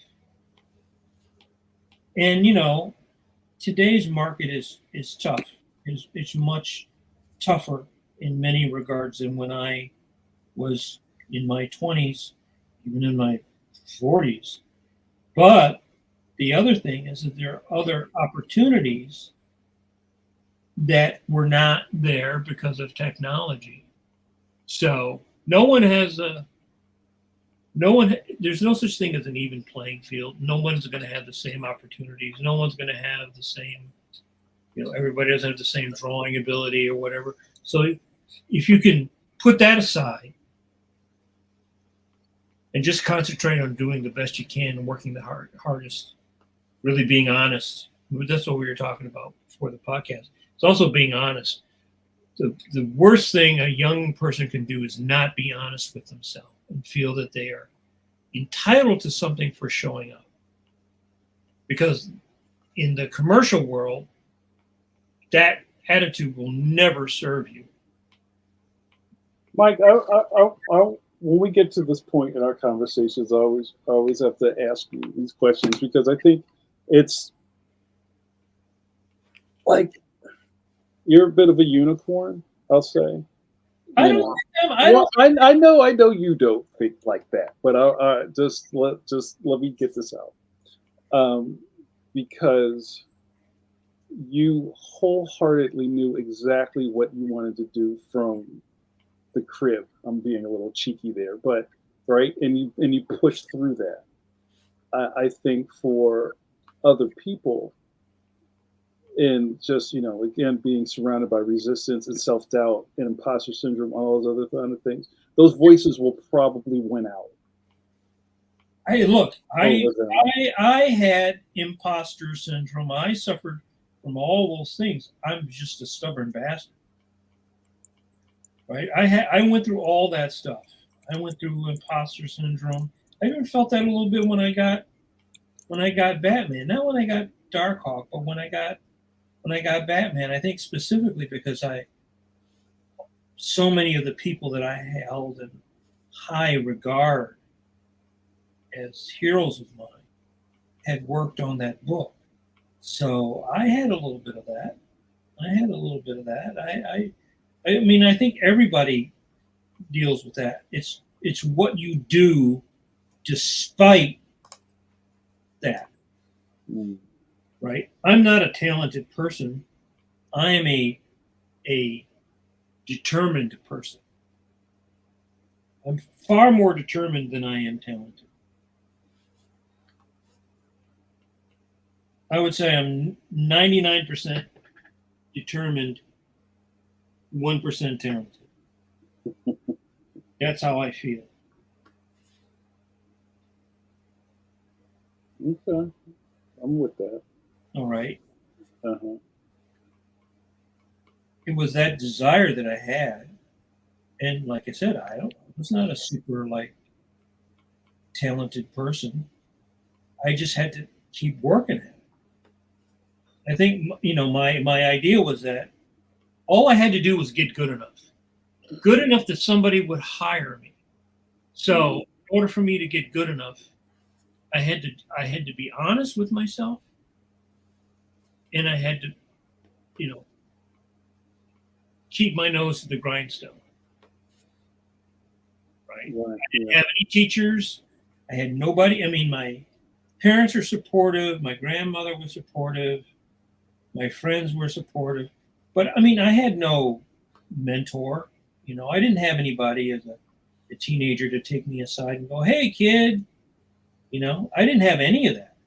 And, today's market is tough. It's much tougher in many regards than when I was in my 20s, even in my 40s. But the other thing is that there are other opportunities that were not there because of technology. So there's no such thing as an even playing field. No one's going to have the same opportunities. No one's going to have the same, everybody doesn't have the same drawing ability or whatever. So if you can put that aside and just concentrate on doing the best you can and working the hardest, really being honest. That's what we were talking about before the podcast. It's also being honest. The worst thing a young person can do is not be honest with themselves and feel that they are entitled to something for showing up. Because in the commercial world, that attitude will never serve you. Mike, when we get to this point in our conversations, I always have to ask you these questions because I think it's like you're a bit of a unicorn, I'll say. I know you don't think like that, but just let me get this out, because you wholeheartedly knew exactly what you wanted to do from the crib. I'm being a little cheeky there, but right, and you pushed through that. I think for other people, and just again being surrounded by resistance and self-doubt and imposter syndrome, all those other kind of things, those voices will probably win out. Hey, look, I had imposter syndrome. I suffered from all those things. I'm just a stubborn bastard, right? I went through all that stuff. I went through imposter syndrome. I even felt that a little bit when I got Batman. Not when I got Darkhawk, but when I got Batman. I think specifically because so many of the people that I held in high regard as heroes of mine had worked on that book. So I had a little bit of that. I mean, I think everybody deals with that. It's what you do despite that. Right? I'm not a talented person. I am a determined person. I'm far more determined than I am talented. I would say I'm 99% determined, 1% talented. That's how I feel. Okay, I'm with that. All right. Uh-huh. It was that desire that I had. And like I said, I was not a super talented person. I just had to keep working at it. I think my idea was that all I had to do was get good enough that somebody would hire me. So in order for me to get good enough, I had to be honest with myself, and I had to, keep my nose to the grindstone. Right? Right. I didn't have any teachers. I had nobody. I mean, my parents were supportive. My grandmother was supportive. My friends were supportive. But I mean, I had no mentor. I didn't have anybody as a teenager to take me aside and go, "Hey, kid." I didn't have any of that.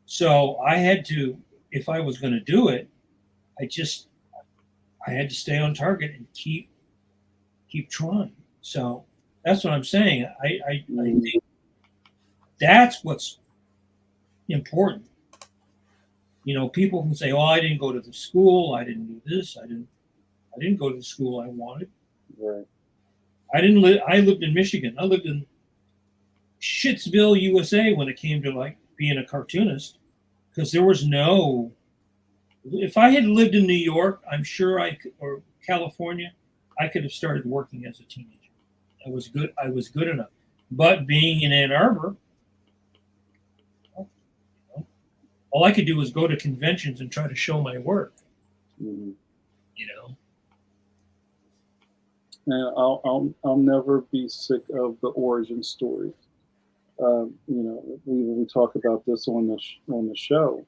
So I had to, if I was going to do it, I had to stay on target and keep trying. So that's what I'm saying. I think that's what's important. People can say, "Oh, I didn't go to the school. I didn't do this. I didn't go to the school I wanted." Right. I lived in Michigan. I lived in Shittsville, USA, when it came to being a cartoonist, because there was no. If I had lived in New York, I'm sure or California, I could have started working as a teenager. I was good enough. But being in Ann Arbor, all I could do was go to conventions and try to show my work. Mm-hmm. And I'll never be sick of the origin stories. We talk about this on the show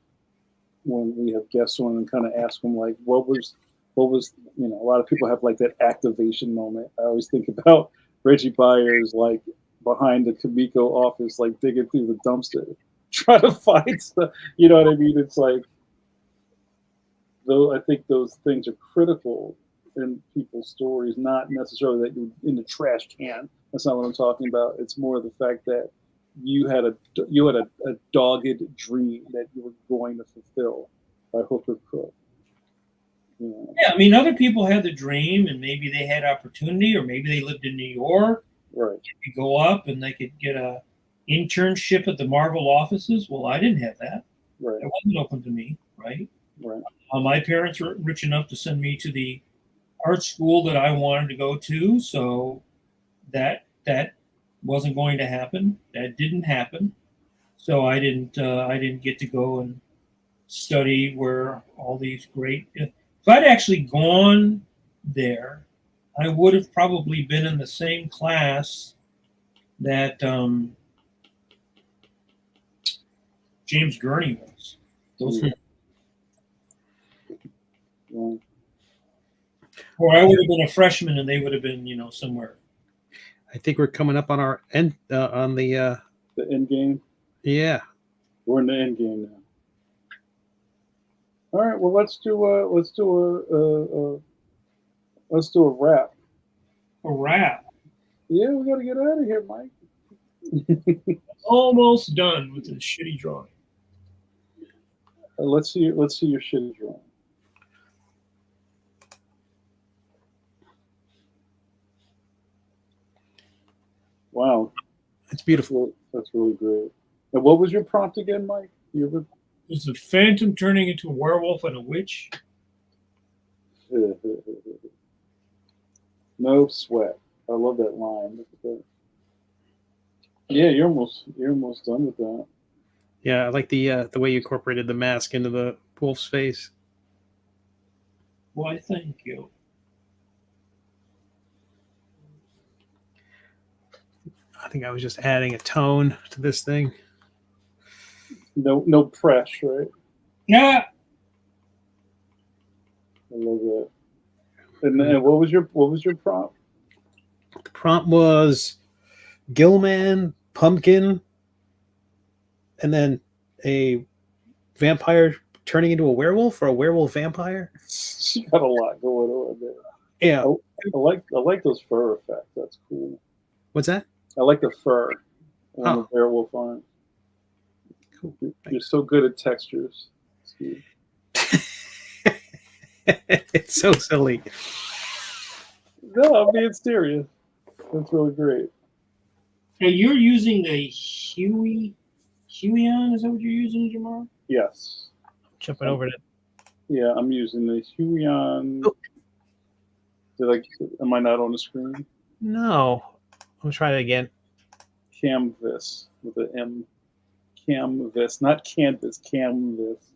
when we have guests on and kind of ask them what was a lot of people have that activation moment. I always think about Reggie Byers behind the Kamiko office digging through the dumpster trying to find stuff. You know what I mean? It's though I think those things are critical in people's stories, not necessarily that you're in the trash can. That's not what I'm talking about. It's more the fact that you had a dogged dream that you were going to fulfill by hook or crook. Yeah, I mean, other people had the dream, and maybe they had opportunity, or maybe they lived in New York. Right. They could go up and they could get a internship at the Marvel offices. Well, I didn't have that. Right. It wasn't open to me. Right. Right. My parents were rich enough to send me to the art school that I wanted to go to, so that wasn't going to happen. That didn't happen. So I didn't get to go and study where all these great. If I'd actually gone there, I would have probably been in the same class that James Gurney was. Those were. Yeah. Or I would have been a freshman and they would have been, somewhere. I think we're coming up on our end on the end game. Yeah, we're in the end game now. All right, well let's do a wrap. A wrap. Yeah, we got to get out of here, Mike. Almost done with this shitty drawing. Let's see your shitty drawing. Wow, it's beautiful. That's really great. And what was your prompt again, Mike? Is the phantom turning into a werewolf and a witch? No sweat. I love that line. Look at that. Yeah, you're almost done with that. Yeah, I like the way you incorporated the mask into the wolf's face. Why, thank you. I think I was just adding a tone to this thing. No press, right? Yeah. I love that. And what was your prompt? The prompt was Gillman, Pumpkin, and then a vampire turning into a werewolf or a werewolf vampire. She got a lot going on there. Yeah. I like those fur effects. That's cool. What's that? I like the fur on the Oh. werewolf on it. Cool. You're so good at textures, Steve. It's so silly. No, I'm being serious. That's really great. And you're using the Huion? Is that what you're using, Jamar? Yes. Jumping over to. Yeah, I'm using the Huion. Oh. Am I not on the screen? No. I'll try it again. Canvas with an M. Canvas, not canvas. Canvas.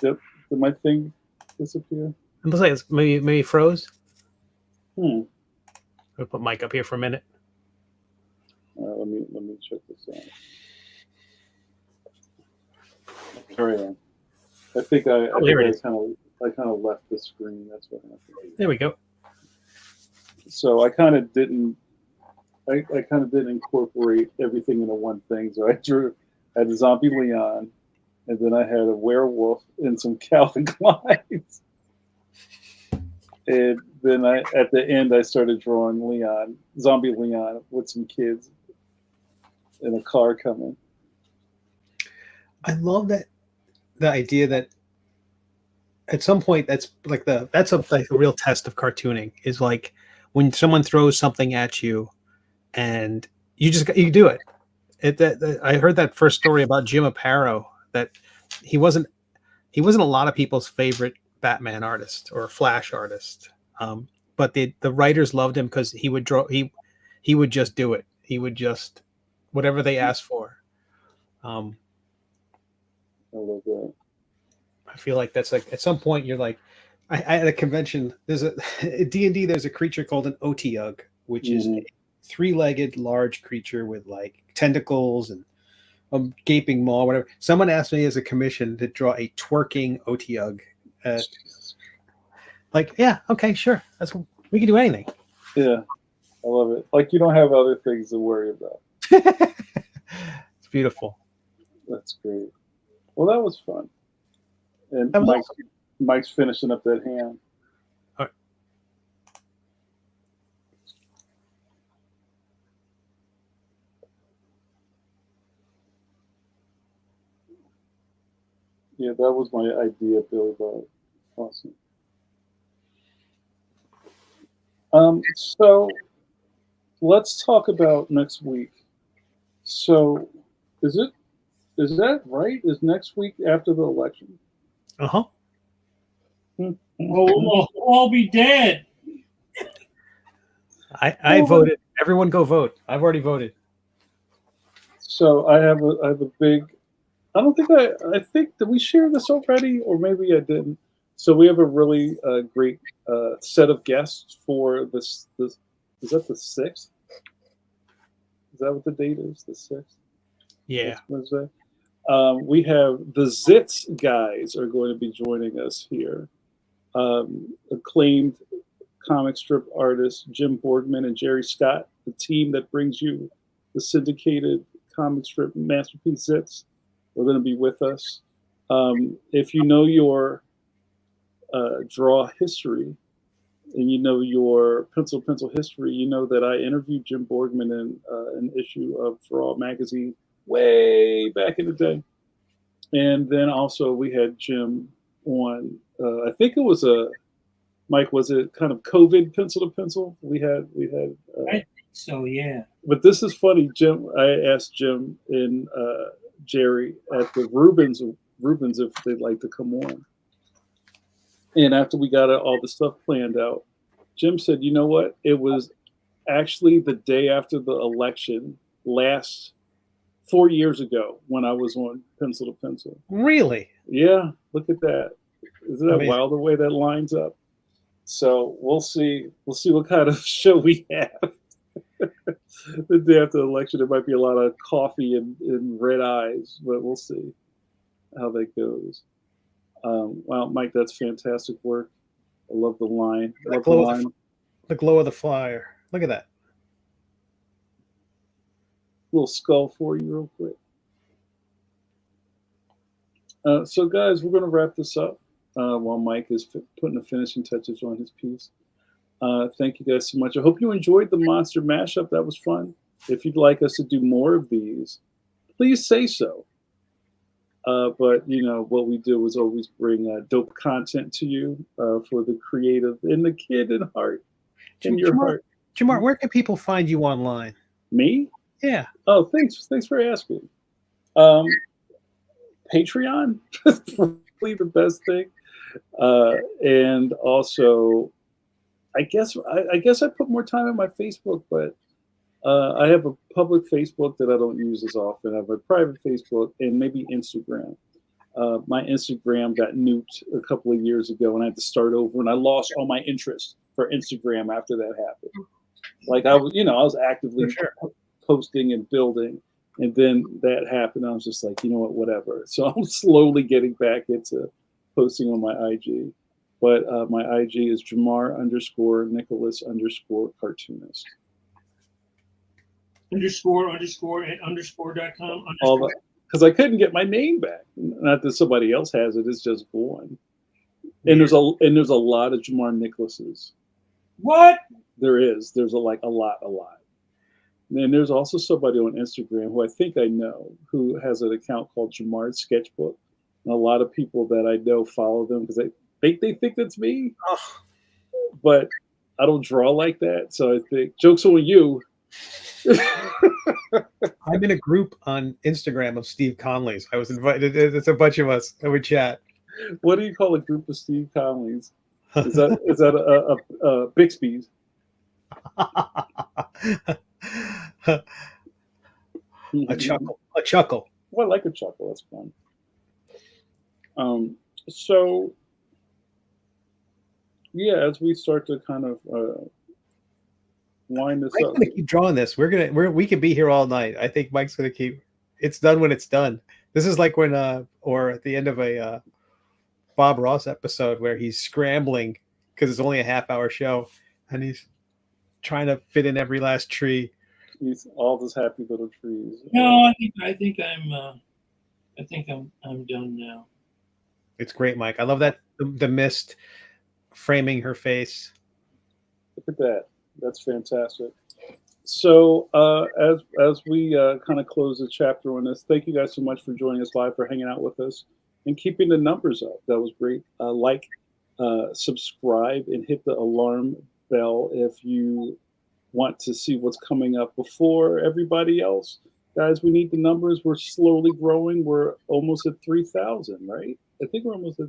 Did my thing disappear? It looks like it's maybe froze. I'll put Mike up here for a minute. let me check this out. Carry on. I think I kind of left the screen. That's what happened. There we go. So I kind of didn't incorporate everything into one thing. So I had a zombie Leon, and then I had a werewolf and some Calvin Kleins. And then at the end I started drawing zombie Leon with some kids in a car coming. I love that the idea that at some point that's a real test of cartooning is like when someone throws something at you and you do it. I heard that first story about Jim Aparo that he wasn't a lot of people's favorite Batman artist or Flash artist, but the writers loved him because he would draw. He would just do it. He would just whatever they asked for. I love that. I feel like that's like at some point you're like, I at a convention. There's a D&D. There's a creature called an Otyugh, which is a 3-legged large creature with like tentacles and a gaping maw, whatever. Someone asked me as a commission to draw a twerking Otyugh. Like, yeah, okay, sure. We can do anything. Yeah, I love it. Like you don't have other things to worry about. It's beautiful. That's great. Well, that was fun. And Mike's finishing up that ham. All right. Yeah, that was my idea, Billy Bob. Awesome. So let's talk about next week. So is that right? Is next week after the election? Uh-huh. We'll all be dead. I voted. Everyone go vote. I've already voted. So I have a big. I don't think I think did we share this already, or maybe I didn't. So we have a really great set of guests for this. Is that the 6th? Is that what the date is? The 6th? Yeah. Wednesday. We have the Zits guys are going to be joining us here. Acclaimed comic strip artists Jim Borgman and Jerry Scott, the team that brings you the syndicated comic strip masterpiece Zits, are going to be with us. If you know your draw history and you know your pencil history, you know that I interviewed Jim Borgman in an issue of Draw magazine way back in the day. And then also we had Jim on, I think it was Mike, was it kind of COVID pencil to pencil? We had. I think so, yeah. But this is funny, Jim. I asked Jim and Jerry at the Rubens if they'd like to come on. And after we got all the stuff planned out, Jim said, you know what? It was actually the day after the election last 4 years ago when I was on Pencil to Pencil. Really? Yeah, look at that. Isn't that Amazing. wild the way that lines up? So we'll see what kind of show we have. The day after the election, there might be a lot of coffee and red eyes, but we'll see how that goes. Wow, Mike, that's fantastic work. I love the line. The glow of the fire. Look at that. Little skull for you real quick. So, guys, we're going to wrap this up while Mike is putting the finishing touches on his piece. Thank you guys so much. I hope you enjoyed the monster mashup. That was fun. If you'd like us to do more of these, please say so. But, you know, what we do is always bring dope content to you for the creative and the kid in heart, in your heart. Jamar, where can people find you online? Me? Yeah. Oh, thanks for asking. Patreon, probably the best thing. And also, I guess I put more time on my Facebook, but I have a public Facebook that I don't use as often. I have a private Facebook and maybe Instagram. My Instagram got nuked a couple of years ago, and I had to start over, and I lost all my interest for Instagram after that happened. Like I was actively posting and building, and then that happened. I was just like, you know what, whatever. So I'm slowly getting back into posting on my IG. But my IG is JAMAR_Nicholas_cartoonist. __.com. All that, because I couldn't get my name back. Not that somebody else has it; it's just gone. And there's a lot of JAMAR Nicholases. What? There is. There's a lot. And there's also somebody on Instagram who I think I know who has an account called JAMAR Sketchbook. And a lot of people that I know follow them because they think that's me. Oh. But I don't draw like that. So I think, joke's on you. I'm in a group on Instagram of Steve Conleys. I was invited. It's a bunch of us and we chat. What do you call a group of Steve Conleys? Is that a Bixby's? A chuckle. Well, I like a chuckle. That's fun. So yeah, as we start to kind of wind this Mike's up, gonna keep drawing this. We could be here all night. I think Mike's gonna keep. It's done when it's done. This is like when or at the end of a Bob Ross episode where he's scrambling because it's only a half-hour show and he's trying to fit in every last tree. He's all those happy little trees. No, I think I'm done now. It's great, Mike. I love that the mist framing her face. Look at that. That's fantastic. So as we kind of close the chapter on this, thank you guys so much for joining us live, for hanging out with us and keeping the numbers up. That was great. Subscribe, and hit the alarm bell if you want to see what's coming up before everybody else. Guys, we need the numbers. We're slowly growing. We're almost at 3,000, right? I think we're almost at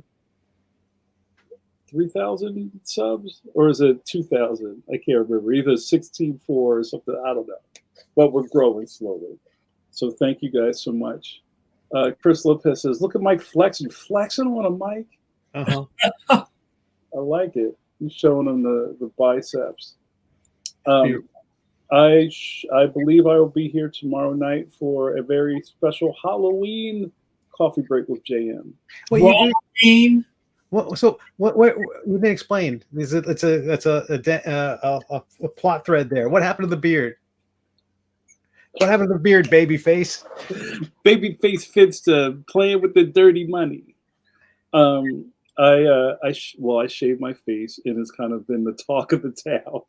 3,000 subs, or is it 2,000? I can't remember. Either 16.4 or something. I don't know. But we're growing slowly. So thank you guys so much. Chris Lopez says, "Look at Mike flexing. You flexing on a mic?" Uh-huh. I like it. He's showing them the biceps. I believe I will be here tomorrow night for a very special Halloween coffee break with JM. Halloween. So what you didn't explain? Is it? It's a plot thread there. What happened to the beard? What happened to the beard, baby face? Baby face fits to playing with the dirty money. I shaved my face, and it's kind of been the talk of the town.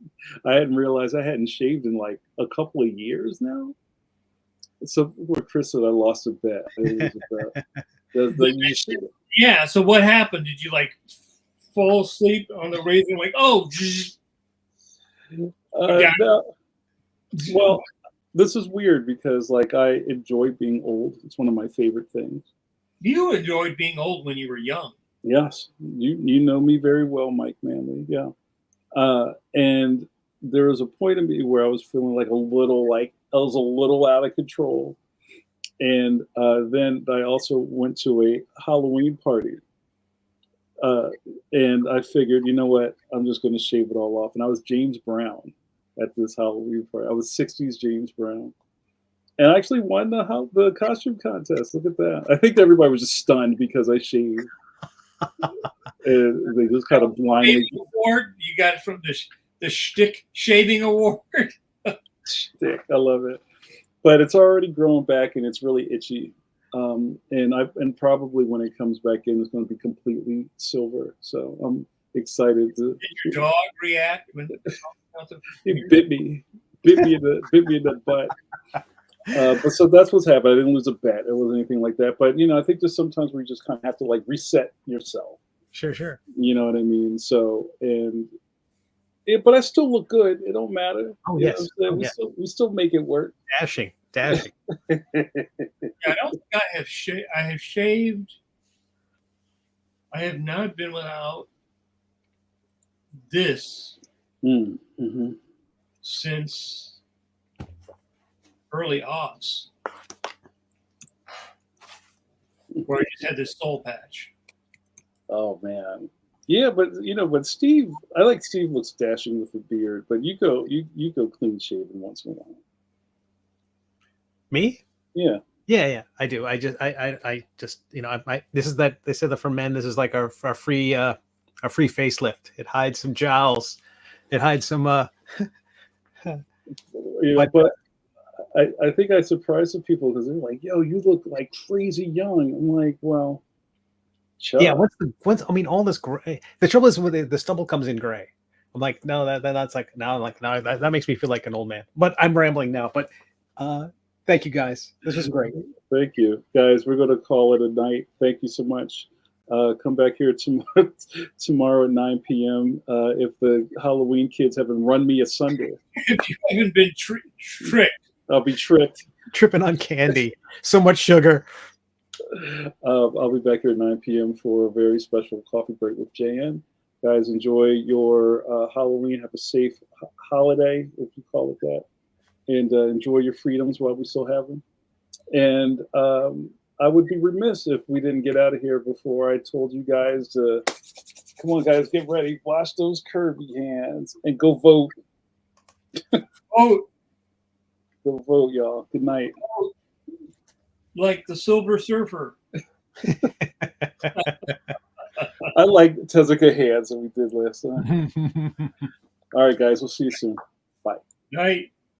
I hadn't realized I hadn't shaved in like a couple of years now. So where Chris said I lost a bet. It was a bet. Yeah. So what happened? Did you like fall asleep on the razor? Like, oh. No. Well, this is weird because like I enjoy being old. It's one of my favorite things. You enjoyed being old when you were young. Yes, you know me very well, Mike Manley. Yeah, and there was a point in me where I was feeling like I was a little out of control, and then I also went to a Halloween party, and I figured, you know what, I'm just going to shave it all off, and I was James Brown at this Halloween party. I was 60s James Brown. And I actually won the costume contest. Look at that. I think everybody was just stunned because I shaved. And they just kind of blindly. Award you got it from the shtick shaving award. Shtick, I love it. But it's already growing back, and it's really itchy. And probably when it comes back in, it's going to be completely silver. So I'm excited to. Did your dog react when It bit me in the butt. But so that's what's happened. I didn't lose a bet. It wasn't anything like that. But I think there's sometimes where you just kind of have to like reset yourself. Sure. You know what I mean? So but I still look good. It don't matter. Oh yes. We still make it work. Dashing. Yeah, I don't think I have shaved. I have shaved. I have not been without this since early aughts, where I just had this soul patch. Oh man, yeah, but Steve, I like Steve looks dashing with a beard, but you go clean shaven once in a while. Me? Yeah. Yeah, I do. I just this is that they said that for men this is like a free facelift. It hides some jowls. It hides some but I think I surprised some people because they're like, "Yo, you look like crazy young." I'm like, "Well, chill." Yeah. All this gray. The trouble is with the stubble comes in gray. I'm like, no, that's like now. I'm like, no, that makes me feel like an old man. But I'm rambling now. But thank you guys. This was great. Thank you, guys. We're going to call it a night. Thank you so much. Come back here tomorrow at 9 p.m. If the Halloween kids haven't run me asunder. If you haven't been tricked. I'll be tricked. Tripping on candy. So much sugar. I'll be back here at 9 p.m. for a very special coffee break with JN. Guys, enjoy your Halloween. Have a safe holiday, if you call it that. And enjoy your freedoms while we still have them. And I would be remiss if we didn't get out of here before I told you guys to, come on, guys, get ready. Wash those curvy hands and go vote. Oh. Go vote, y'all. Good night. Like the Silver Surfer. I like Tezuka hands that we did last time. All right, guys. We'll see you soon. Bye. Night.